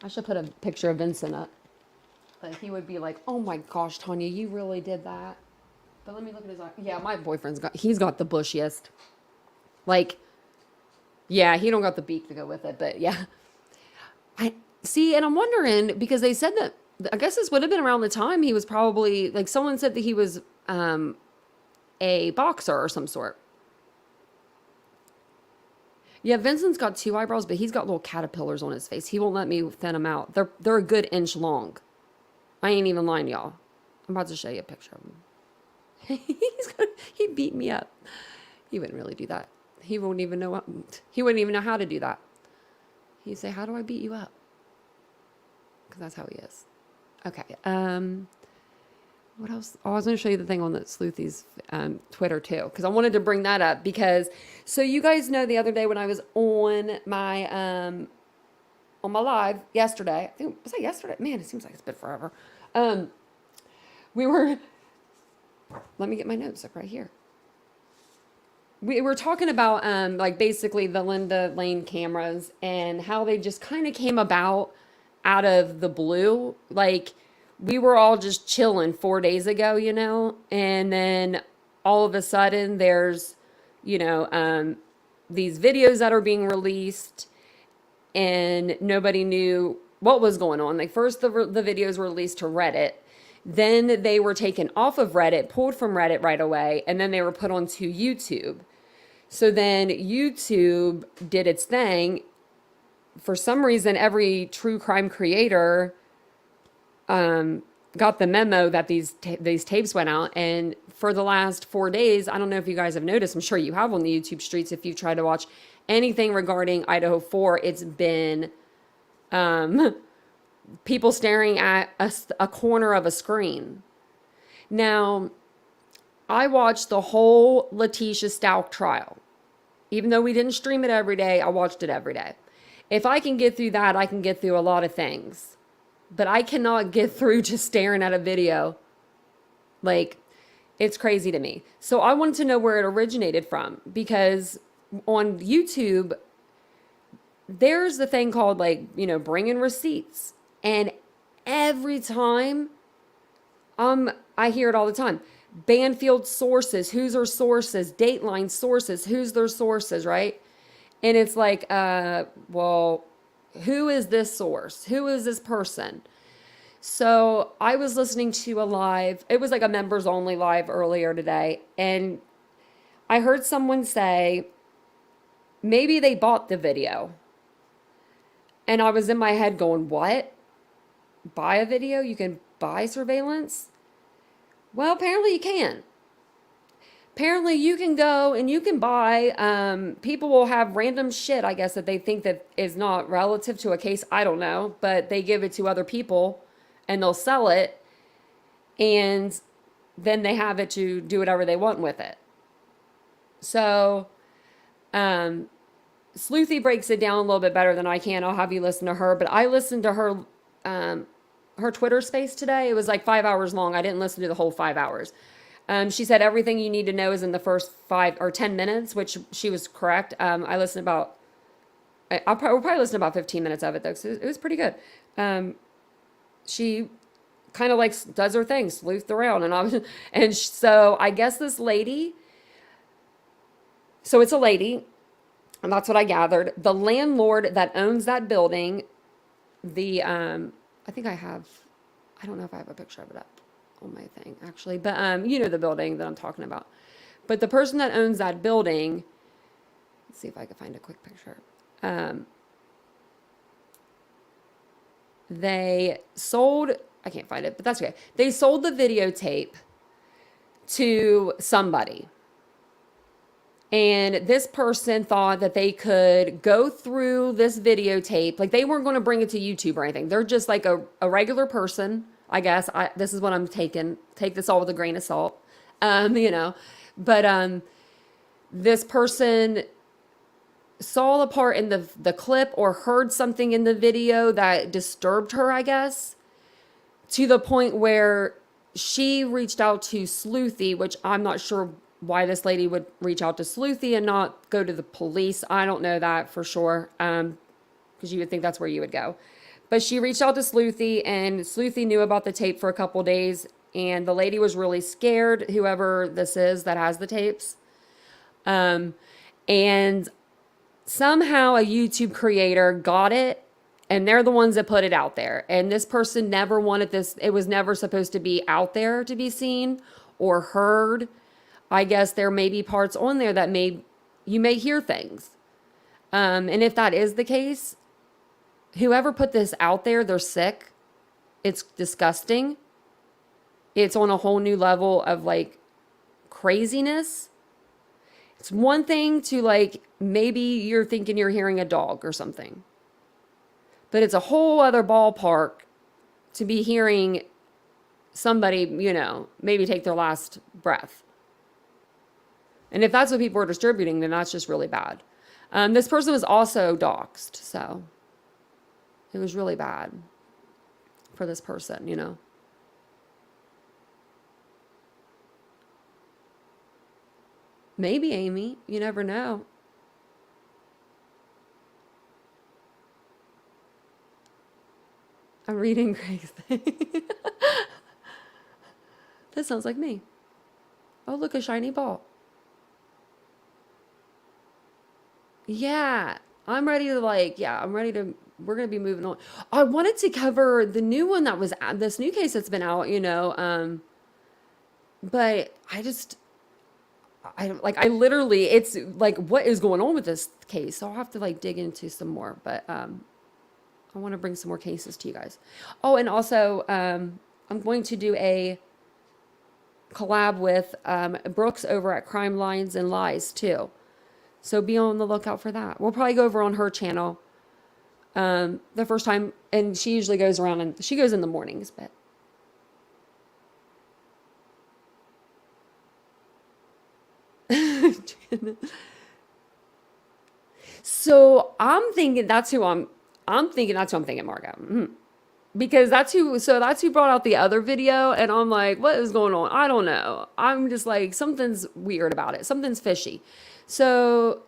I should put a picture of Vincent up, but he would be like, "Oh my gosh, Tanya, you really did that." But let me look at his eye. Yeah, my boyfriend's he's got the bushiest. Like, yeah, he don't got the beak to go with it, but yeah. I see, and I'm wondering because they said that I guess this would have been around the time he was probably like someone said that he was a boxer or some sort. Yeah, Vincent's got 2 eyebrows, but he's got little caterpillars on his face. He won't let me thin them out. They're a good inch long. I ain't even lying, y'all. I'm about to show you a picture of him. He beat me up. He wouldn't really do that. He wouldn't even know how to do that. He'd say, "How do I beat you up?" Because that's how he is. Okay. What else? Oh, I was going to show you the thing on the Sleuthy's Twitter too, because I wanted to bring that up because so you guys know the other day when I was on my live yesterday. I think was that yesterday? Man, it seems like it's been forever. We were. Let me get my notes up right here. We were talking about like basically the Linda Lane cameras and how they just kind of came about out of the blue. Like we were all just chilling 4 days ago, and then all of a sudden there's, these videos that are being released and nobody knew what was going on. Like first the videos were released to Reddit. Then they were taken off of Reddit, pulled from Reddit right away, and then they were put onto YouTube. So then YouTube did its thing. For some reason, every true crime creator got the memo that these tapes went out, and for the last 4 days, I don't know if you guys have noticed. I'm sure you have on the YouTube streets. If you've tried to watch anything regarding Idaho 4, it's been people staring at a corner of a screen. Now, I watched the whole Letitia Stalk trial. Even though we didn't stream it every day, I watched it every day. If I can get through that, I can get through a lot of things. But I cannot get through just staring at a video. Like, it's crazy to me. So I wanted to know where it originated from, because on YouTube, there's the thing called, like, bring in receipts. And every time, I hear it all the time. Banfield sources, who's their sources? Dateline sources, who's their sources, right? And it's like, well, who is this source? Who is this person? So I was listening to a live, it was like a members only live earlier today, and I heard someone say, maybe they bought the video. And I was in my head going, what? Buy a video? You can buy surveillance? Well, apparently you can. Apparently you can go and you can buy, people will have random shit, I guess, that they think that is not relative to a case. I don't know, but they give it to other people and they'll sell it, and then they have it to do whatever they want with it. So, Sleuthy breaks it down a little bit better than I can. I'll have you listen to her, but I listened to her Twitter space today. It was like 5 hours long. I didn't listen to the whole 5 hours. She said everything you need to know is in the first 5 or 10 minutes, which she was correct. I listened about, we'll probably listen to about 15 minutes of it though, so it was pretty good. She kind of like does her thing, sleuthed around, and so I guess this lady, so it's a lady, and that's what I gathered. The landlord that owns that building, I think I don't know if I have a picture of it up on my thing actually, but the building that I'm talking about. But the person that owns that building, let's see if I can find a quick picture. They sold, I can't find it, but that's okay. They sold the videotape to somebody. And this person thought that they could go through this videotape. Like, they weren't going to bring it to YouTube or anything. They're just like a regular person, I guess. This is what I'm taking. Take this all with a grain of salt. But this person saw the part in the clip or heard something in the video that disturbed her, I guess, to the point where she reached out to Sleuthy, which I'm not sure why this lady would reach out to Sleuthy and not go to the police. I don't know that for sure, because you would think that's where you would go. But she reached out to Sleuthy, and Sleuthy knew about the tape for a couple days, and the lady was really scared, whoever this is that has the tapes. And somehow a YouTube creator got it, and they're the ones that put it out there. And this person never wanted this. It was never supposed to be out there to be seen or heard. I guess there may be parts on there that you may hear things. And if that is the case, whoever put this out there, they're sick. It's disgusting. It's on a whole new level of like craziness. It's one thing to like, maybe you're thinking you're hearing a dog or something, but it's a whole other ballpark to be hearing somebody, maybe take their last breath. And if that's what people are distributing, then that's just really bad. This person was also doxxed, so it was really bad for this person, Maybe, Amy. You never know. I'm reading Greg's thing. That sounds like me. Oh, look, a shiny ball. Yeah, I'm ready to we're going to be moving on. I wanted to cover the new one that was, this new case that's been out, but I literally, it's like, what is going on with this case? So I'll have to like dig into some more, but I want to bring some more cases to you guys. Oh, and also, I'm going to do a collab with Brooks over at Crime Lines and Lies too. So be on the lookout for that. We'll probably go over on her channel the first time, and she usually goes around and she goes in the mornings, but. So I'm thinking that's who I'm thinking, Margo. Because that's who brought out the other video, and I'm like, what is going on? I don't know. I'm just like, something's weird about it. Something's fishy. So,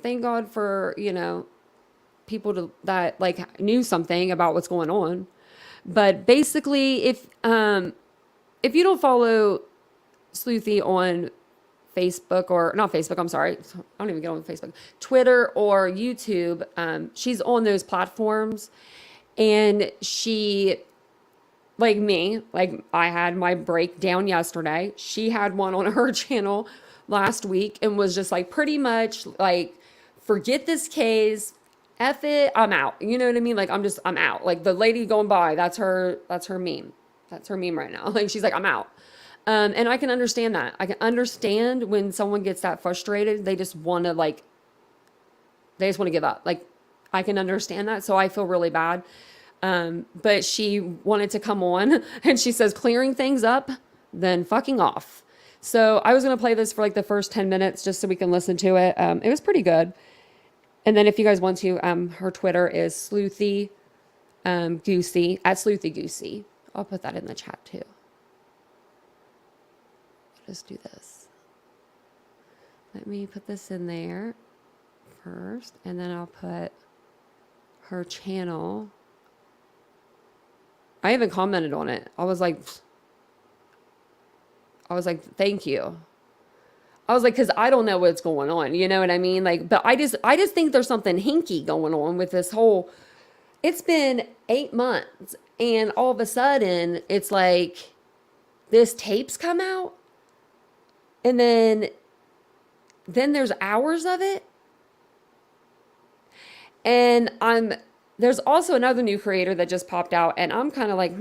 thank God for, people that like knew something about what's going on. But basically, if you don't follow Sleuthy on Facebook, or not Facebook, I'm sorry, I don't even get on Facebook, Twitter or YouTube, she's on those platforms, and she, like me, like I had my breakdown yesterday. She had one on her channel last week and was just like, pretty much like, forget this case, F it, I'm out. You know what I mean? Like, I'm out. Like the lady going by, that's her meme. That's her meme right now. Like, she's like, I'm out. And I can understand that. I can understand when someone gets that frustrated, they just want to give up. Like, I can understand that. So I feel really bad. But she wanted to come on and she says, clearing things up, then fucking off. So I was going to play this for like the first 10 minutes just so we can listen to it. It was pretty good. And then if you guys want to, her Twitter is Sleuthy Goosey, at Sleuthy Goosey. I'll put that in the chat too. Just do this. Let me put this in there first, and then I'll put her channel. I haven't commented on it. I was like, thank you. I was like, because I don't know what's going on. You know what I mean? Like, but I just think there's something hinky going on with this whole. It's been 8 months, and all of a sudden, it's like this tapes come out, and then there's hours of it, and there's also another new creator that just popped out, and I'm kind of like,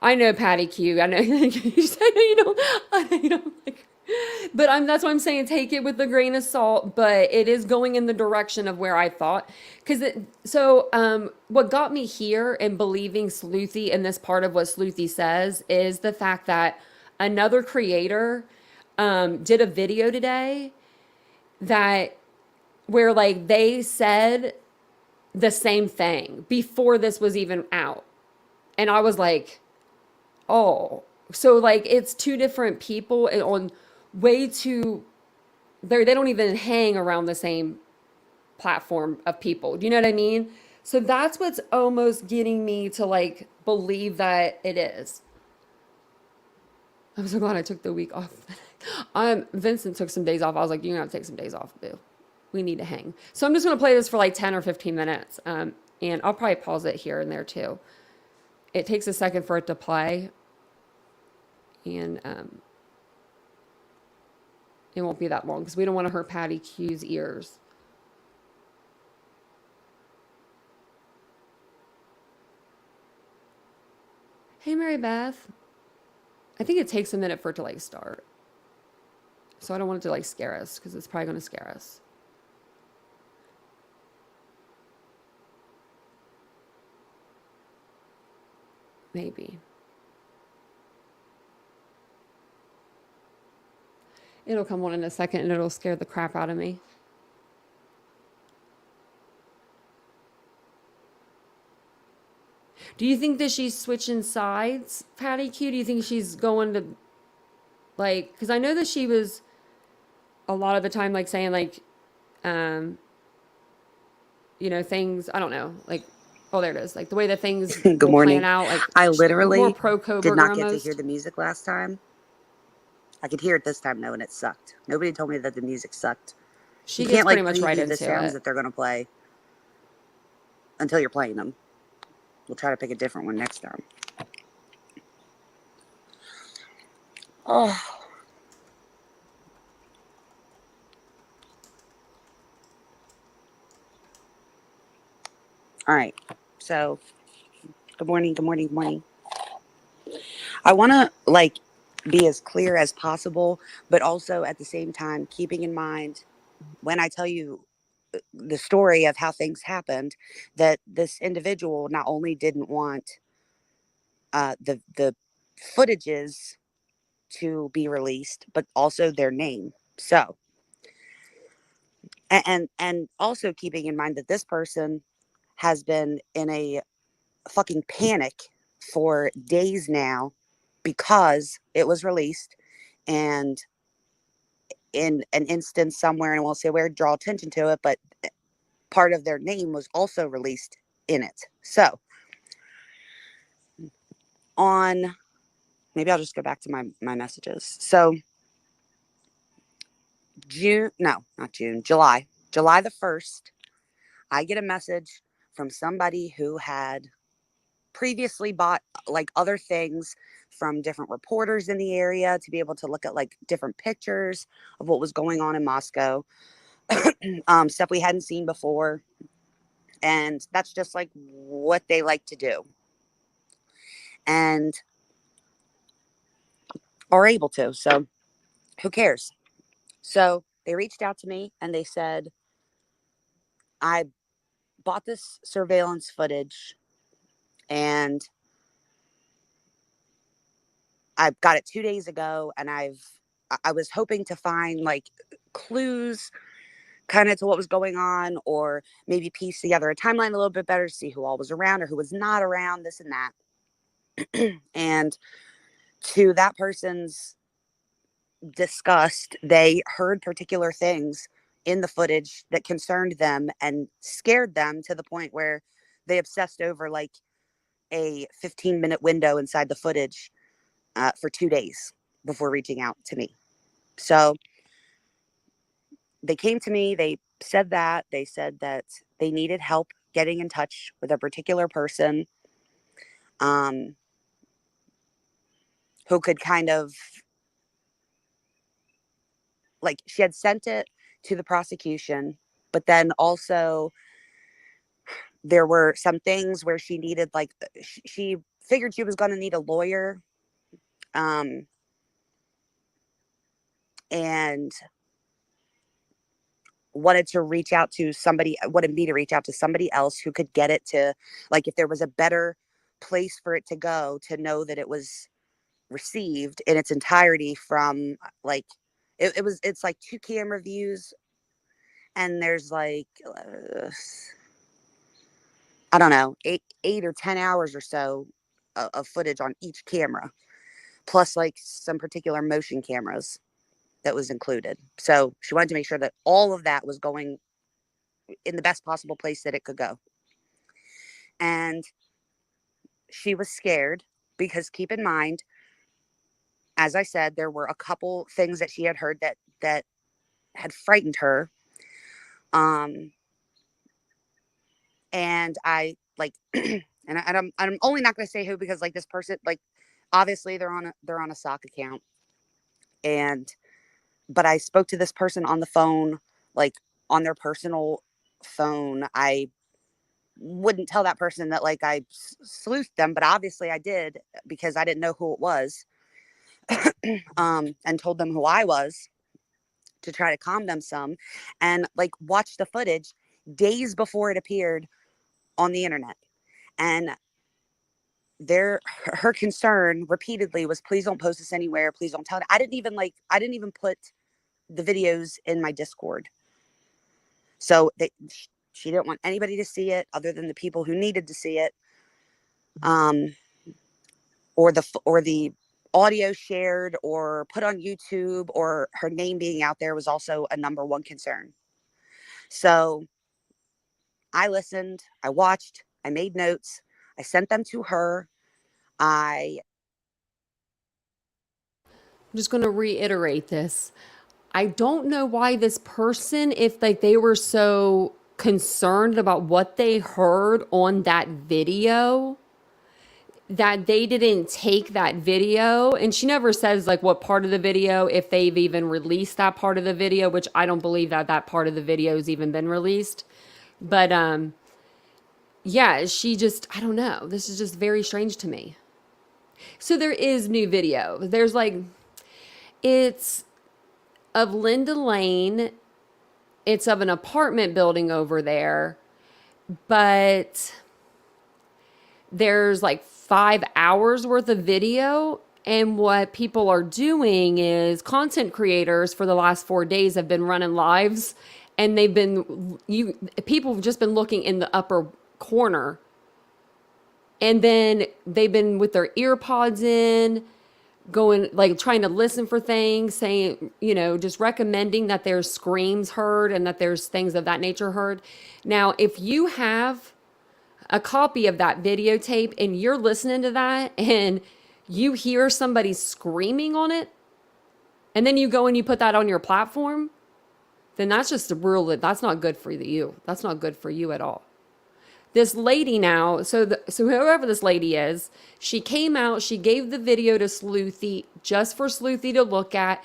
I know Patty Q. I know, I know you don't like her. But that's why I'm saying take it with a grain of salt, but it is going in the direction of where I thought. What got me here and believing Sleuthy and this part of what Sleuthy says is the fact that another creator did a video today where like they said the same thing before this was even out. And I was like, oh, so like it's two different people on way too, they don't even hang around the same platform of people. Do you know what I mean? So that's what's almost getting me to like believe that it is. I'm so glad I took the week off. Vincent took some days off. I was like, you're gonna have to take some days off, boo. We need to hang. So I'm just gonna play this for like 10 or 15 minutes. And I'll probably pause it here and there too. It takes a second for it to play. And it won't be that long because we don't want to hurt Patty Q's ears. Hey, Mary Beth. I think it takes a minute for it to like start. So I don't want it to like scare us because it's probably going to scare us. Maybe. It'll come on in a second and it'll scare the crap out of me. Do you think that she's switching sides, Patty Q? Do you think she's going to, like, because I know that she was a lot of the time, like, saying, like, things, I don't know, like, oh, there it is. Like, the way that things Good will morning. plan out, like, I literally more pro-Koberger did not get almost. to hear the music last time. I could hear it this time, though, and it sucked. Nobody told me that the music sucked. She You gets can't, pretty like, much right preview the into sounds it. that they're going to play until you're playing them. We'll try to pick a different one next time. Oh, all right. So, good morning, good morning, good morning. I want to like be as clear as possible, but also at the same time keeping in mind when I tell you the story of how things happened, that this individual not only didn't want the footages to be released, but also their name. So, and also keeping in mind that this person has been in a fucking panic for days now because it was released, and in an instance somewhere, and I won't say where, draw attention to it, but part of their name was also released in it. So on, maybe I'll just go back to my messages. So June, no, not June, July the 1st, I get a message from somebody who had previously bought like other things from different reporters in the area to be able to look at like different pictures of what was going on in Moscow, stuff we hadn't seen before. And that's just like what they like to do and are able to. So who cares? So they reached out to me and they said, I bought this surveillance footage and I got it 2 days ago, and I was hoping to find like clues kind of to what was going on, or maybe piece together a timeline a little bit better to see who all was around or who was not around, this and that. And to that person's disgust, they heard particular things in the footage that concerned them and scared them to the point where they obsessed over like a 15-minute window inside the footage for 2 days before reaching out to me. So they came to me. They said that they needed help getting in touch with a particular person um, who could kind of, like, she had sent it to the prosecution, but then also there were some things where she needed, like, she figured she was going to need a lawyer, um, and wanted me to reach out to somebody else who could get it to, like, if there was a better place for it to go, to know that it was received in its entirety from, like, it's like 2 camera views, and there's like I don't know, 8 or 10 hours or so of footage on each camera, plus like some particular motion cameras that was included. So she wanted to make sure that all of that was going in the best possible place that it could go. And she was scared because, keep in mind, as I said, there were a couple things that she had heard that had frightened her. Um, and I like, I'm only not going to say who, because like this person, like, obviously they're on a sock account, and but I spoke to this person on the phone, like on their personal phone. I wouldn't tell that person that like I sleuthed them, but obviously I did, because I didn't know who it was, and told them who I was to try to calm them some, and like watch the footage days before it appeared on the internet. And her concern repeatedly was, please don't post this anywhere, please don't tell it. I didn't even put the videos in my Discord, so she didn't want anybody to see it other than the people who needed to see it, um or the audio shared or put on YouTube, or her name being out there was also a number one concern. So I listened, I watched, I made notes, I sent them to her. I I'm just going to reiterate this. I don't know why this person, if like they were so concerned about what they heard on that video, that they didn't take that video, and she never says like what part of the video, if they've even released that part of the video, which I don't believe that that part of the video has even been released. But yeah, she just, I don't know. This is just very strange to me. So there is new video. There's like, it's of Linda Lane. It's of an apartment building over there, but there's like 5 hours worth of video. And what people are doing is content creators for the last 4 days have been running lives, and they've been, people have just been looking in the upper corner, and then they've been with their ear pods in, going like trying to listen for things, saying, just recommending that there's screams heard and that there's things of that nature heard. Now, if you have a copy of that videotape and you're listening to that and you hear somebody screaming on it, and then you go and you put that on your platform, then that's just a real, that's not good for you. That's not good for you at all. This lady now, so whoever this lady is, she came out, she gave the video to Sleuthy just for Sleuthy to look at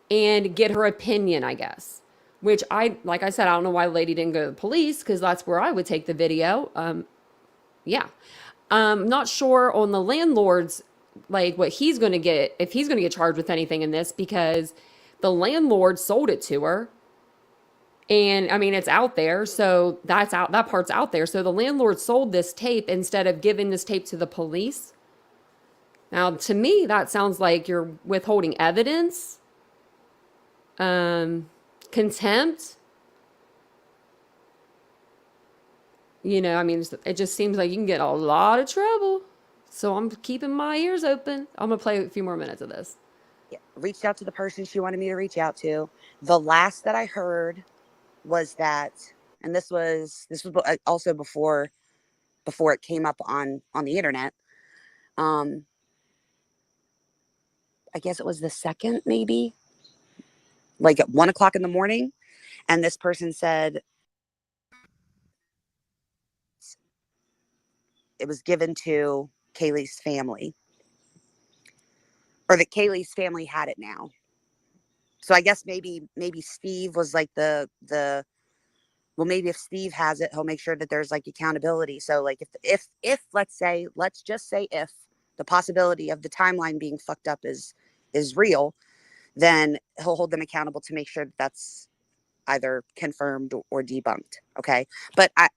and get her opinion, I guess. Which like I said, I don't know why the lady didn't go to the police, because that's where I would take the video. Yeah. Not sure on the landlord's, like what he's going to get, if he's going to get charged with anything in this, because the landlord sold it to her. And I mean, it's out there. So that's out, that part's out there. So the landlord sold this tape instead of giving this tape to the police. Now, to me, that sounds like you're withholding evidence, contempt. I mean, it just seems like you can get a lot of trouble. So I'm keeping my ears open. I'm going to play a few more minutes of this. Yeah, reached out to the person she wanted me to reach out to. The last that I heard was that, and this was also before it came up on the internet. I guess it was the second, maybe, like at 1 o'clock in the morning. And this person said it was given to Kaylee's family, or that Kaylee's family had it now. So I guess maybe Steve was like the well, maybe if Steve has it, he'll make sure that there's like accountability. So like if let's just say if the possibility of the timeline being fucked up is real, then he'll hold them accountable to make sure that that's either confirmed or debunked. Okay. But I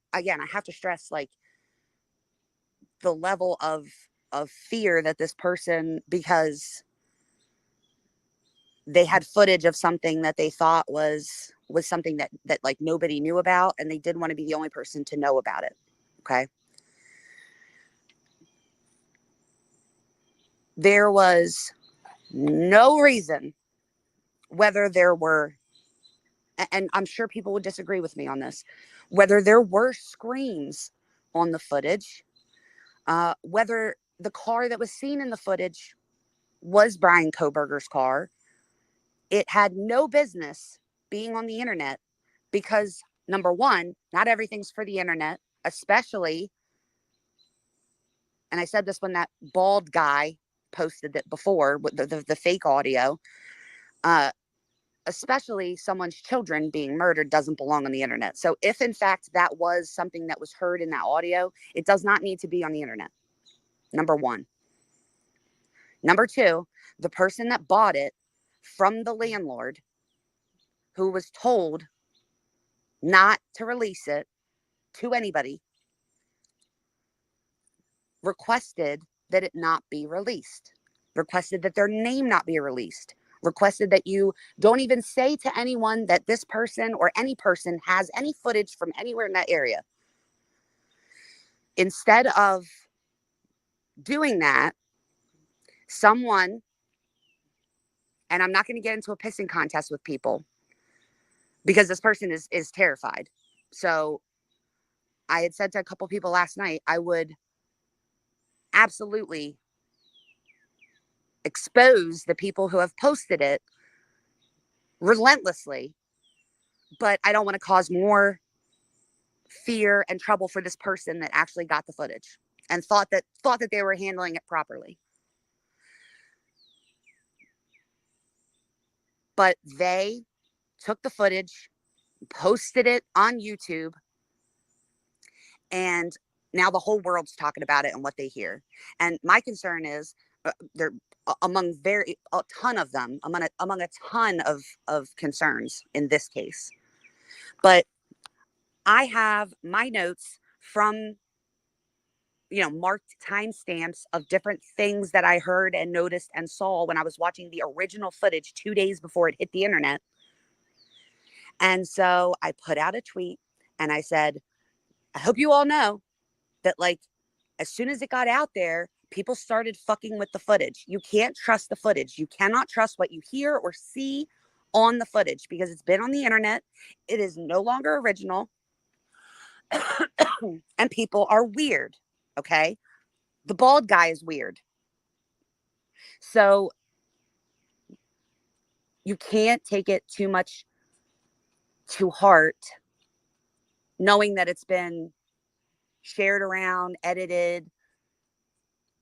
have to stress, like, the level of fear that this person, because they had footage of something that they thought was something that like nobody knew about, and they didn't want to be the only person to know about it. Okay. There was no reason, whether there were, and I'm sure people would disagree with me on this, whether there were screams on the footage, whether the car that was seen in the footage was Brian Koberger's car. It had no business being on the internet, because number one, not everything's for the internet, especially, and I said this when that bald guy posted it before with the fake audio, especially someone's children being murdered doesn't belong on the internet. So if in fact that was something that was heard in that audio, it does not need to be on the internet. Number one. Number two, the person that bought it from the landlord, who was told not to release it to anybody, requested that it not be released, requested that their name not be released, requested that you don't even say to anyone that this person or any person has any footage from anywhere in that area. Instead of doing that, someone, and I'm not going to get into a pissing contest with people because this person is terrified. So I had said to a couple people last night, I would absolutely expose the people who have posted it relentlessly, but I don't want to cause more fear and trouble for this person that actually got the footage. and thought that they were handling it properly. But they took the footage, posted it on YouTube, and now the whole world's talking about it and what they hear. And my concern is they're among a ton of them, among a ton of concerns in this case. But I have my notes from, marked timestamps of different things that I heard and noticed and saw when I was watching the original footage 2 days before it hit the internet. And so I put out a tweet and I said, I hope you all know that, like, as soon as it got out there, people started fucking with the footage. You can't trust the footage. You cannot trust what you hear or see on the footage because it's been on the internet. It is no longer original. And people are weird. Okay. The bald guy is weird. So you can't take it too much to heart, knowing that it's been shared around, edited,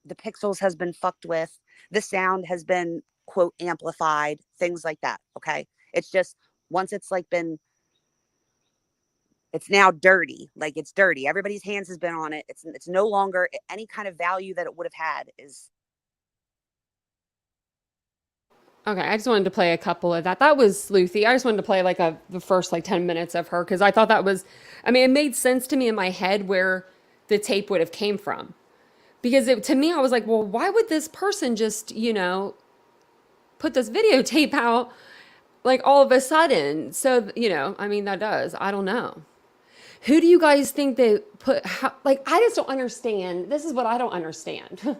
the pixels has been fucked with, the sound has been, quote, amplified, things like that. Okay. It's just, once it's like it's now dirty. Like, it's dirty. Everybody's hands has been on it. It's no longer any kind of value that it would have had. Is Okay, I just wanted to play a couple of that. That was sleuthy. I just wanted to play like the first like 10 minutes of her because I thought that was, I mean, it made sense to me in my head where the tape would have came from. Because to me, I was like, well, why would this person just, put this videotape out like all of a sudden? So, I mean, that does. I don't know. Who do you guys think they put, like, I just don't understand. This is what I don't understand.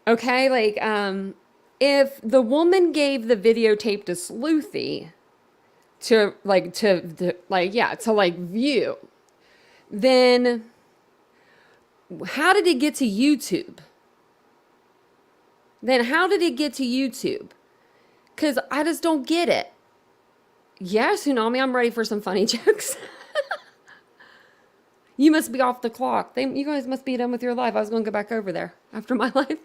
Okay, like, if the woman gave the videotape to Sleuthy to like view, then how did it get to YouTube? Then how did it get to YouTube? Because I just don't get it. Yeah, Tsunami, I'm ready for some funny jokes. You must be off the clock. You guys must be done with your life. I was going to go back over there after my life.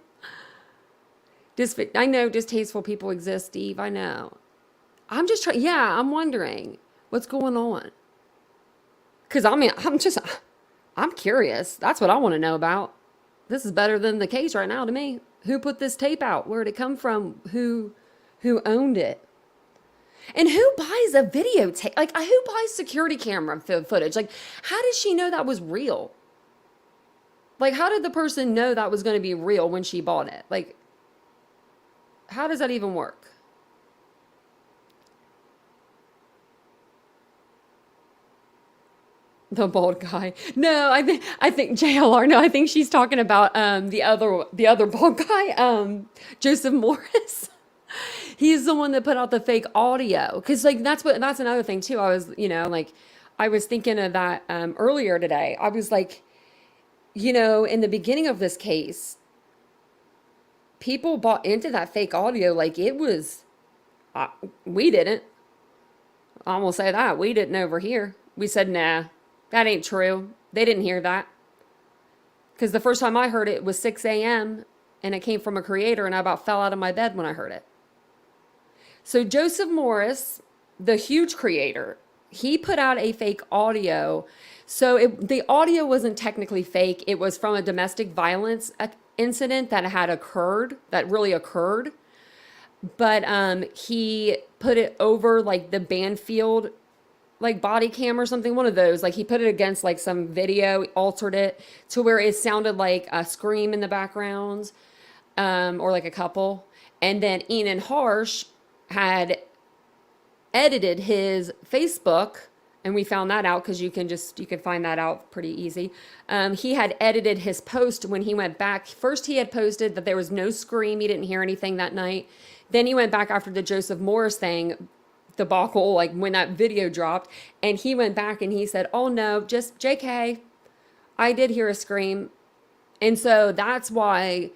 I know distasteful people exist, Steve. I know. I'm just trying. Yeah, I'm wondering what's going on. Because I mean, I'm curious. That's what I want to know about. This is better than the case right now to me. Who put this tape out? Where did it come from? Who owned it? And who buys a videotape? Like, who buys security camera footage? Like, how did she know that was real? Like, how did the person know that was going to be real when she bought it? Like, how does that even work? The bald guy. No, I think JLR. No, I think she's talking about the other bald guy, Joseph Morris. He's the one that put out the fake audio. Cause like that's another thing too. I was, like I was thinking of that earlier today. I was like, in the beginning of this case, people bought into that fake audio like it was we didn't. I will say that. We didn't over here. We said, nah, that ain't true. They didn't hear that. Because the first time I heard it was 6 a.m. and it came from a creator and I about fell out of my bed when I heard it. So Joseph Morris, the huge creator, he put out a fake audio. So the audio wasn't technically fake. It was from a domestic violence incident that really occurred. But he put it over like the Banfield like body cam or something, one of those. Like he put it against like some video, altered it to where it sounded like a scream in the background, or like a couple. And then Enan Harsh had edited his Facebook, and we found that out because you can find that out pretty easy. He had edited his post when he went back. First, he had posted that there was no scream. He didn't hear anything that night. Then he went back after the Joseph Morris thing, debacle, like when that video dropped, and he went back and he said, "Oh no, just JK, I did hear a scream." And so that's why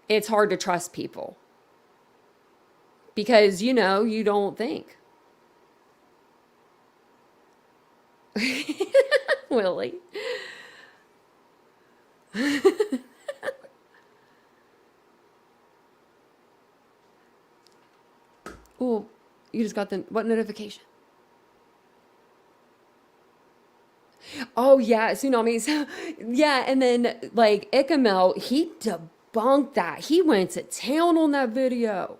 it's hard to trust people. Because, you don't think. Willie. just got the what notification? Oh yeah, tsunamis. Yeah, and then like Ikamel, he debunked that. He went to town on that video.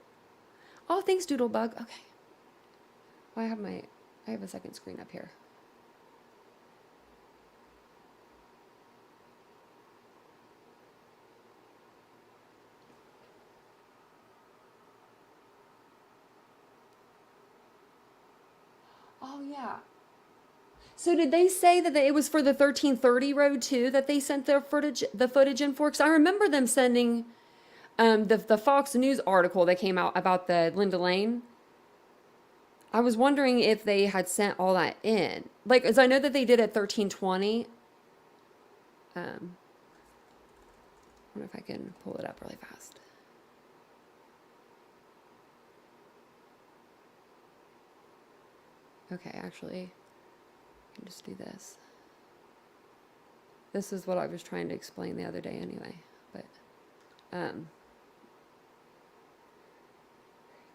Oh, thanks, Doodlebug. Okay. Well, I have a second screen up here. Oh yeah. So did they say that it was for the 1330 road too that they sent the footage in for? Because I remember them sending the Fox News article that came out about the Linda Lane. I was wondering if they had sent all that in, like, as I know that they did at 1320. I wonder if I can pull it up really fast. Okay, actually, I can just do this. This is what I was trying to explain the other day anyway, but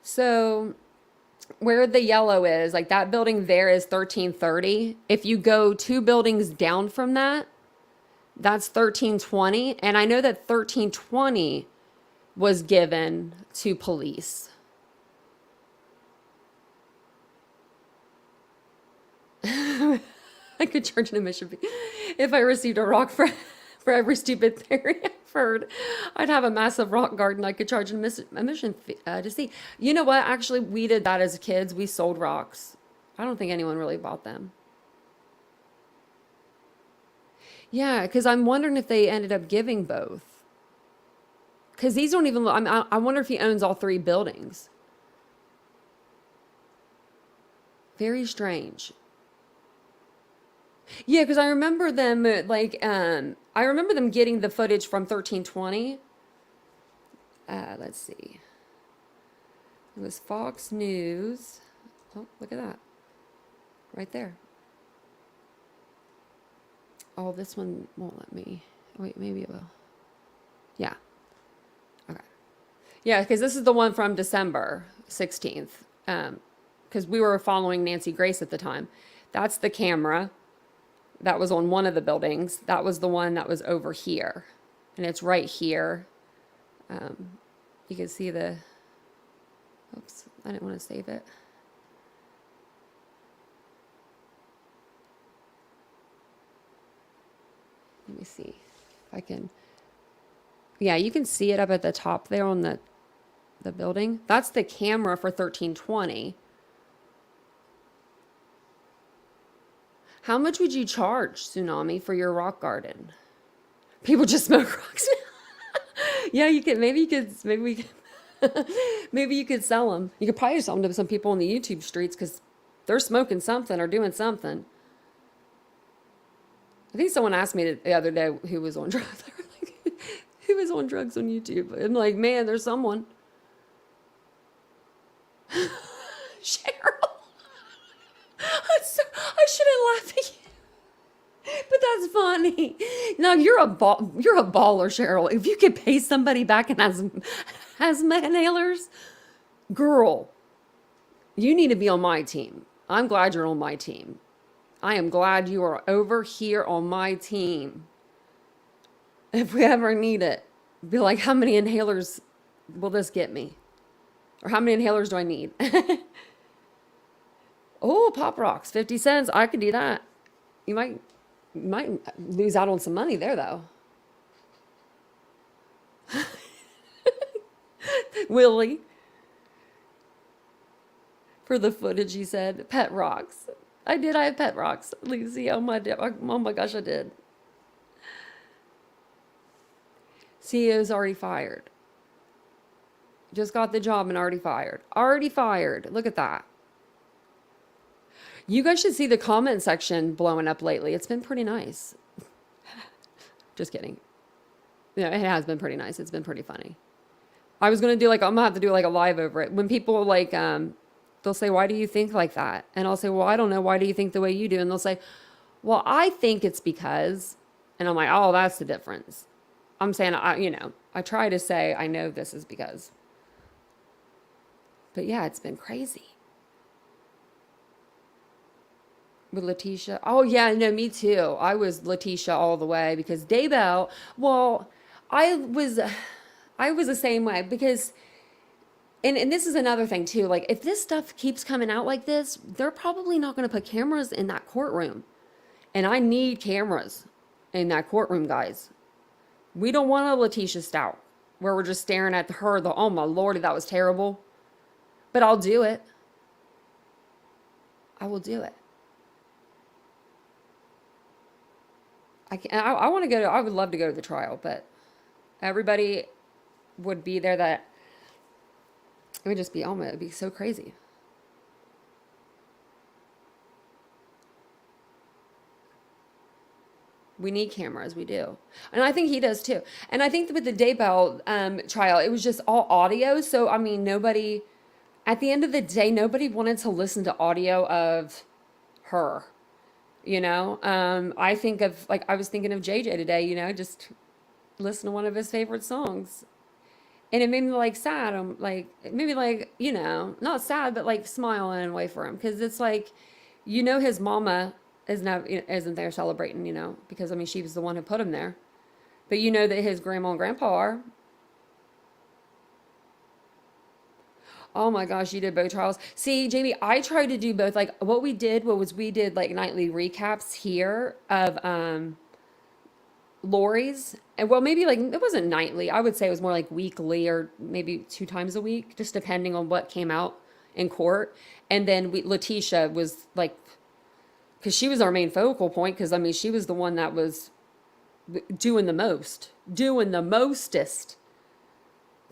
so where the yellow is, like that building there is 1330. If you go 2 buildings down from that, that's 1320. And I know that 1320 was given to police. I could charge an admission fee. If I received a rock for every stupid theory I've heard, I'd have a massive rock garden I could charge an admission fee to see. You know what? Actually, we did that as kids. We sold rocks. I don't think anyone really bought them. Yeah, because I'm wondering if they ended up giving both. Because these don't even look, I wonder if he owns all 3 buildings. Very strange. Yeah, because I remember them I remember them getting the footage from 1320. Let's see. It was Fox News. Oh, look at that. Right there. Oh, this one won't let me. Wait, maybe it will. Yeah. Okay. Yeah, because this is the one from December 16th. Because we were following Nancy Grace at the time. That's the camera. That was on one of the buildings. That was the one that was over here. And it's right here. You can see the, oops, I didn't want to save it. Let me see if I can, yeah, you can see it up at the top there on the building. That's the camera for 1320. How much would you charge, Tsunami, for your rock garden? People just smoke rocks. Yeah, you could. Maybe we could. Maybe you could sell them. You could probably sell them to some people on the YouTube streets because they're smoking something or doing something. I think someone asked me the other day who was on drugs. They were like, who was on drugs on YouTube? I'm like, man, there's someone. Cheryl. I shouldn't laugh at you, but that's funny. No, you're a baller, Cheryl. If you could pay somebody back and asthma inhalers, girl, you need to be on my team. I'm glad you're on my team. I am glad you are over here on my team. If we ever need it, be like, how many inhalers will this get me? Or how many inhalers do I need? Oh, Pop Rocks, 50 cents. I could do that. You might lose out on some money there, though. Willie. For the footage, he said. Pet rocks. I did. I have pet rocks. Lucy, oh my gosh, I did. CEO's already fired. Just got the job and already fired. Already fired. Look at that. You guys should see the comment section blowing up lately. It's been pretty nice. Just kidding. Yeah, it has been pretty nice. It's been pretty funny. I was going to do I'm going to have to do a live over it. When people they'll say, why do you think like that? And I'll say, well, I don't know. Why do you think the way you do? And they'll say, well, I think it's because, and I'm like, oh, that's the difference. I'm saying, I try to say, I know this is because. But yeah, it's been crazy. With Letitia. Oh yeah, no, me too. I was Letitia all the way because Daybell, well, I was I was the same way because and this is another thing too. Like if this stuff keeps coming out like this, they're probably not going to put cameras in that courtroom. And I need cameras in that courtroom, guys. We don't want a Letitia Stout where we're just staring at her, the oh my lordy, that was terrible. But I'll do it. I will do it. I want to go to, I would love to go to the trial, but everybody would be there that it would just be, oh my, it'd be so crazy. We need cameras, we do. And I think he does too. And I think that with the Daybell trial, it was just all audio. So, I mean, nobody, at the end of the day, nobody wanted to listen to audio of her. You know, I think of, like, I was thinking of JJ today, you know, just listen to one of his favorite songs. And it made me like sad. I'm like, it made me like, you know, not sad, but like smiling away for him. Cause it's like, you know, his mama is not, isn't there celebrating, you know, because I mean, she was the one who put him there. But you know that his grandma and grandpa are. Oh my gosh, you did both trials. See, Jamie, I tried to do both. Like what we did, was we did like nightly recaps here of Lori's. And well, maybe like it wasn't nightly. I would say it was more like weekly or maybe 2 times a week, just depending on what came out in court. And then Letitia was like, because she was our main focal point. Because I mean, she was the one that was doing the most, doing the mostest.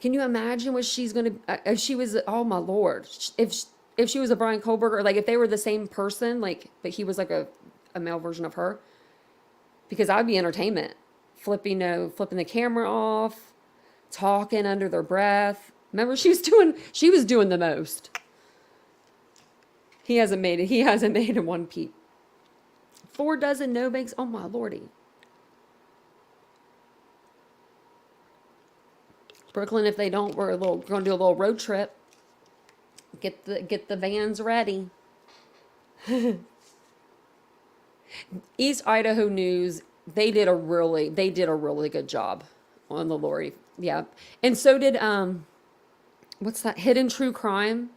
Can you imagine what she's gonna? If she was, oh my lord, if she was a Brian Kohlberger, like if they were the same person, like but he was like a male version of her, because I'd be entertainment, flipping the camera off, talking under their breath. Remember, she was doing the most. He hasn't made it. He hasn't made it one peep. 4 dozen no bakes. Oh my lordy. Brooklyn, if they don't, we're going to do a little road trip. Get the vans ready. East Idaho News, they did a really good job on the Lori. Yeah. And so did what's that? Hidden True Crime,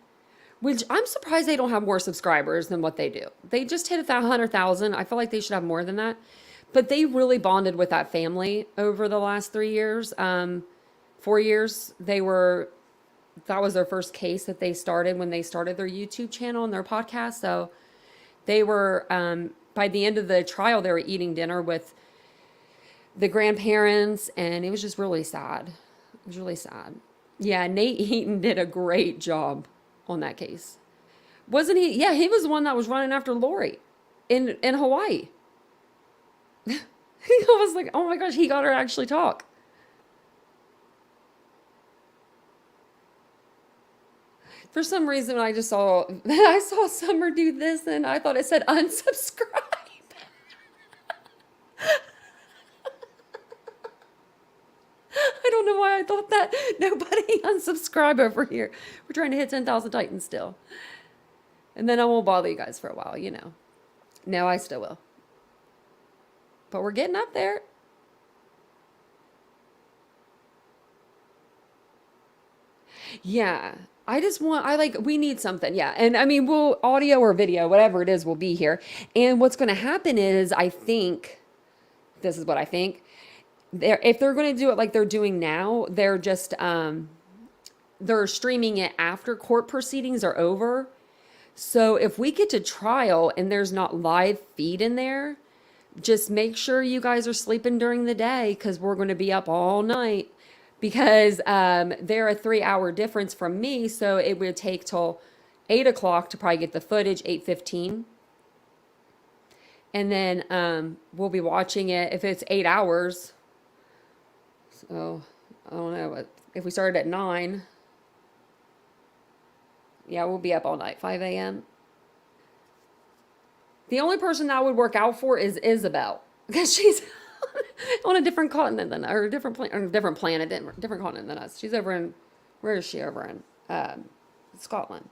which I'm surprised they don't have more subscribers than what they do. They just hit 100,000. I feel like they should have more than that. But they really bonded with that family over the last 3 years. 4 years. That was their first case that they started when they started their YouTube channel and their podcast. So they were, by the end of the trial, they were eating dinner with the grandparents, and it was just really sad. It was really sad. Yeah, Nate Eaton did a great job on that case. Wasn't he? Yeah, he was the one that was running after Lori in Hawaii. I was like, oh my gosh, he got her to actually talk. For some reason, I saw Summer do this, and I thought it said unsubscribe. I don't know why I thought that. Nobody unsubscribe over here. We're trying to hit 10,000 Titans still. And then I won't bother you guys for a while, you know. No, I still will. But we're getting up there. Yeah. We need something. Yeah. And I mean, audio or video, whatever it is, will be here. And what's going to happen is, this is what I think. If they're going to do it like they're doing now, they're streaming it after court proceedings are over. So if we get to trial and there's not live feed in there, just make sure you guys are sleeping during the day because we're going to be up all night because they're a 3-hour difference from me. So it would take till 8 o'clock to probably get the footage, 8:15. And then we'll be watching it if it's 8 hours. So I don't know. If we started at 9, yeah, we'll be up all night, 5 a.m. The only person that would work out for is Isabel because she's on a different continent than or a different different planet, different continent than us. She's over in where is she over in Scotland.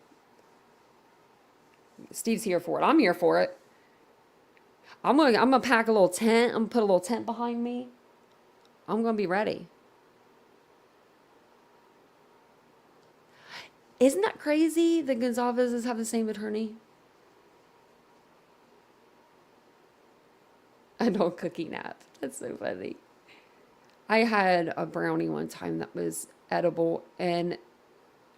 Steve's here for it. I'm here for it. I'm gonna pack a little tent. I'm gonna put a little tent behind me. I'm gonna be ready. Isn't that crazy that Gonzalez's have the same attorney? I know, cookie nap. That's so funny. I had a brownie one time that was edible, and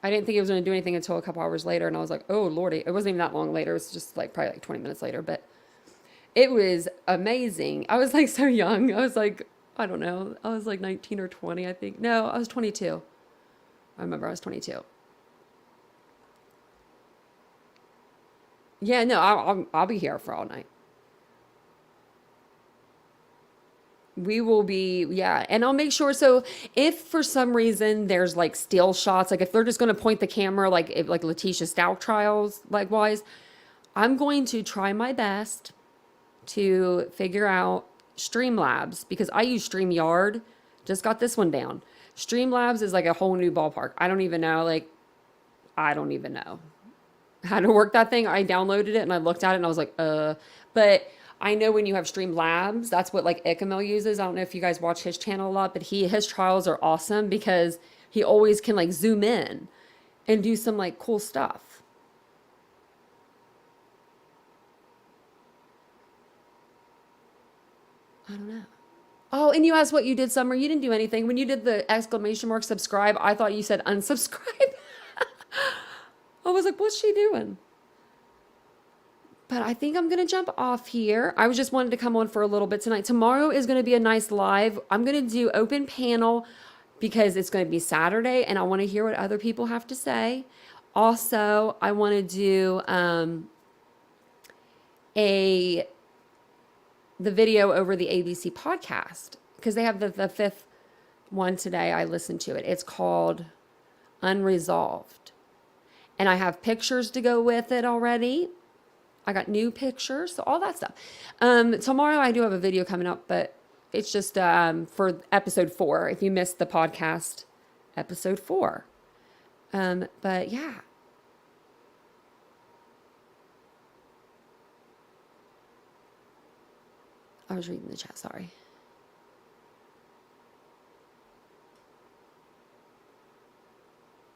I didn't think it was going to do anything until a couple hours later, and I was like, "Oh lordy!" It wasn't even that long later. It was just like probably like 20 minutes later, but it was amazing. I was like so young. I was like, I don't know. I was like 19 or 20, I think. No, I was 22. I remember I was 22. Yeah, no, I'll be here for all night. We will be, yeah, and I'll make sure. So if for some reason there's like still shots, like if they're just going to point the camera, like if like Letitia Stout trials, likewise, I'm going to try my best to figure out Streamlabs because I use StreamYard. Just got this one down. Streamlabs is like a whole new ballpark. I don't even know, like I don't even know how to work that thing. I downloaded it and I looked at it and I was like, but I know when you have Streamlabs, that's what like Ikamil uses. I don't know if you guys watch his channel a lot, but his trials are awesome because he always can like zoom in and do some like cool stuff. I don't know. Oh, and you asked what you did, Summer. You didn't do anything. When you did the exclamation mark subscribe, I thought you said unsubscribe. I was like, what's she doing? But I think I'm going to jump off here. I was just wanted to come on for a little bit tonight. Tomorrow is going to be a nice live. I'm going to do open panel because it's going to be Saturday and I want to hear what other people have to say. Also, I want to do a the video over the ABC podcast because they have the fifth one today. I listened to it. It's called Unresolved. And I have pictures to go with it already. I got new pictures, so all that stuff. Tomorrow I do have a video coming up, but it's just for episode 4. If you missed the podcast, episode 4. But yeah, I was reading the chat. Sorry.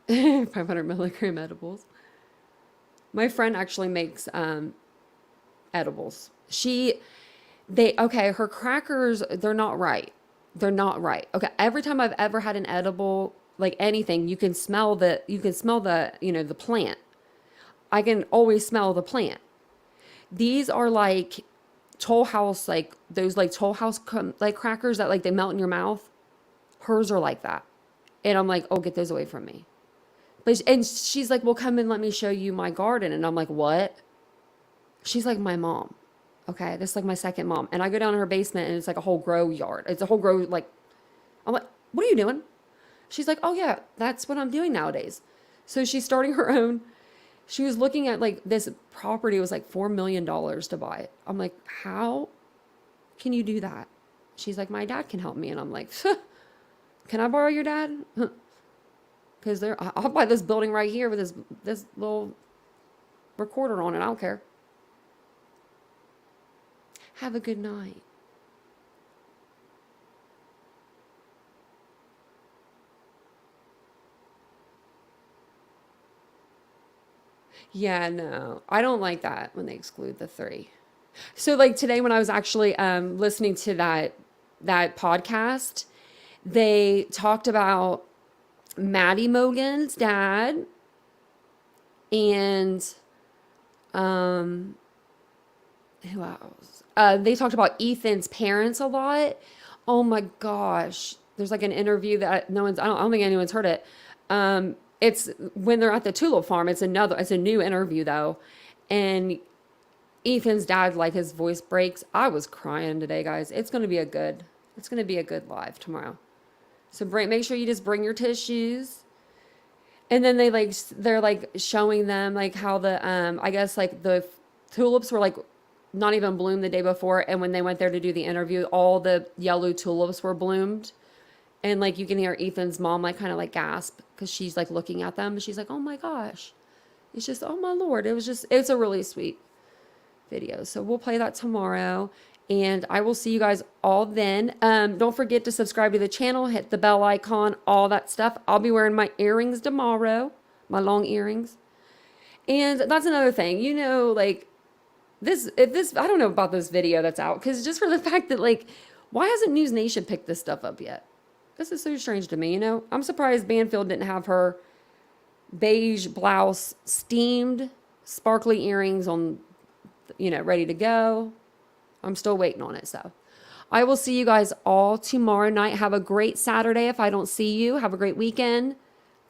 500 milligram edibles. My friend actually makes edibles. Her crackers, they're not right. They're not right. Okay, every time I've ever had an edible, like anything, you can smell the plant. I can always smell the plant. These are like Toll House, like those like Toll House like crackers that like they melt in your mouth. Hers are like that. And I'm like, "Oh, get those away from me." And she's like, "Well, come and let me show you my garden." And I'm like, "What?" She's like my mom. Okay, this is like my second mom. And I go down in her basement and it's like a whole grow yard. It's a whole grow like I'm like, "What are you doing?" She's like, "Oh yeah, that's what I'm doing nowadays." So she's starting her own. She was looking at like this property was like $4 million to buy it. I'm like, "How can you do that?" She's like, "My dad can help me." And I'm like, "Can I borrow your dad?" Because I'll buy this building right here with this little recorder on it. I don't care. Have a good night. Yeah, no, I don't like that when they exclude the 3. So like today when I was actually listening to that podcast, they talked about Maddie Mogan's dad and um who else? They talked about Ethan's parents a lot. Oh my gosh. There's like an interview that no one's, I don't think anyone's heard it. It's when they're at the tulip farm. It's a new interview though. And Ethan's dad, like his voice breaks. I was crying today, guys. It's going to be a good live tomorrow. So make sure you just bring your tissues. And then they're like showing them like how I guess like the tulips were like not even bloomed the day before. And when they went there to do the interview, all the yellow tulips were bloomed. And like you can hear Ethan's mom like kind of like gasp because she's like looking at them. She's like, "Oh my gosh." It's just, oh my Lord. It's a really sweet. video. So we'll play that tomorrow. And I will see you guys all then. Don't forget to subscribe to the channel, hit the bell icon, all that stuff. I'll be wearing my earrings tomorrow, my long earrings. And that's another thing, you know, like I don't know about this video that's out, because just for the fact that, like, why hasn't News Nation picked this stuff up yet? This is so strange to me, you know? I'm surprised Banfield didn't have her beige blouse steamed, sparkly earrings on, you know, ready to go. I'm still waiting on it. So I will see you guys all tomorrow night. Have a great Saturday. If I don't see you, have a great weekend.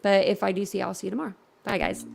But if I do see you, I'll see you tomorrow. Bye, guys.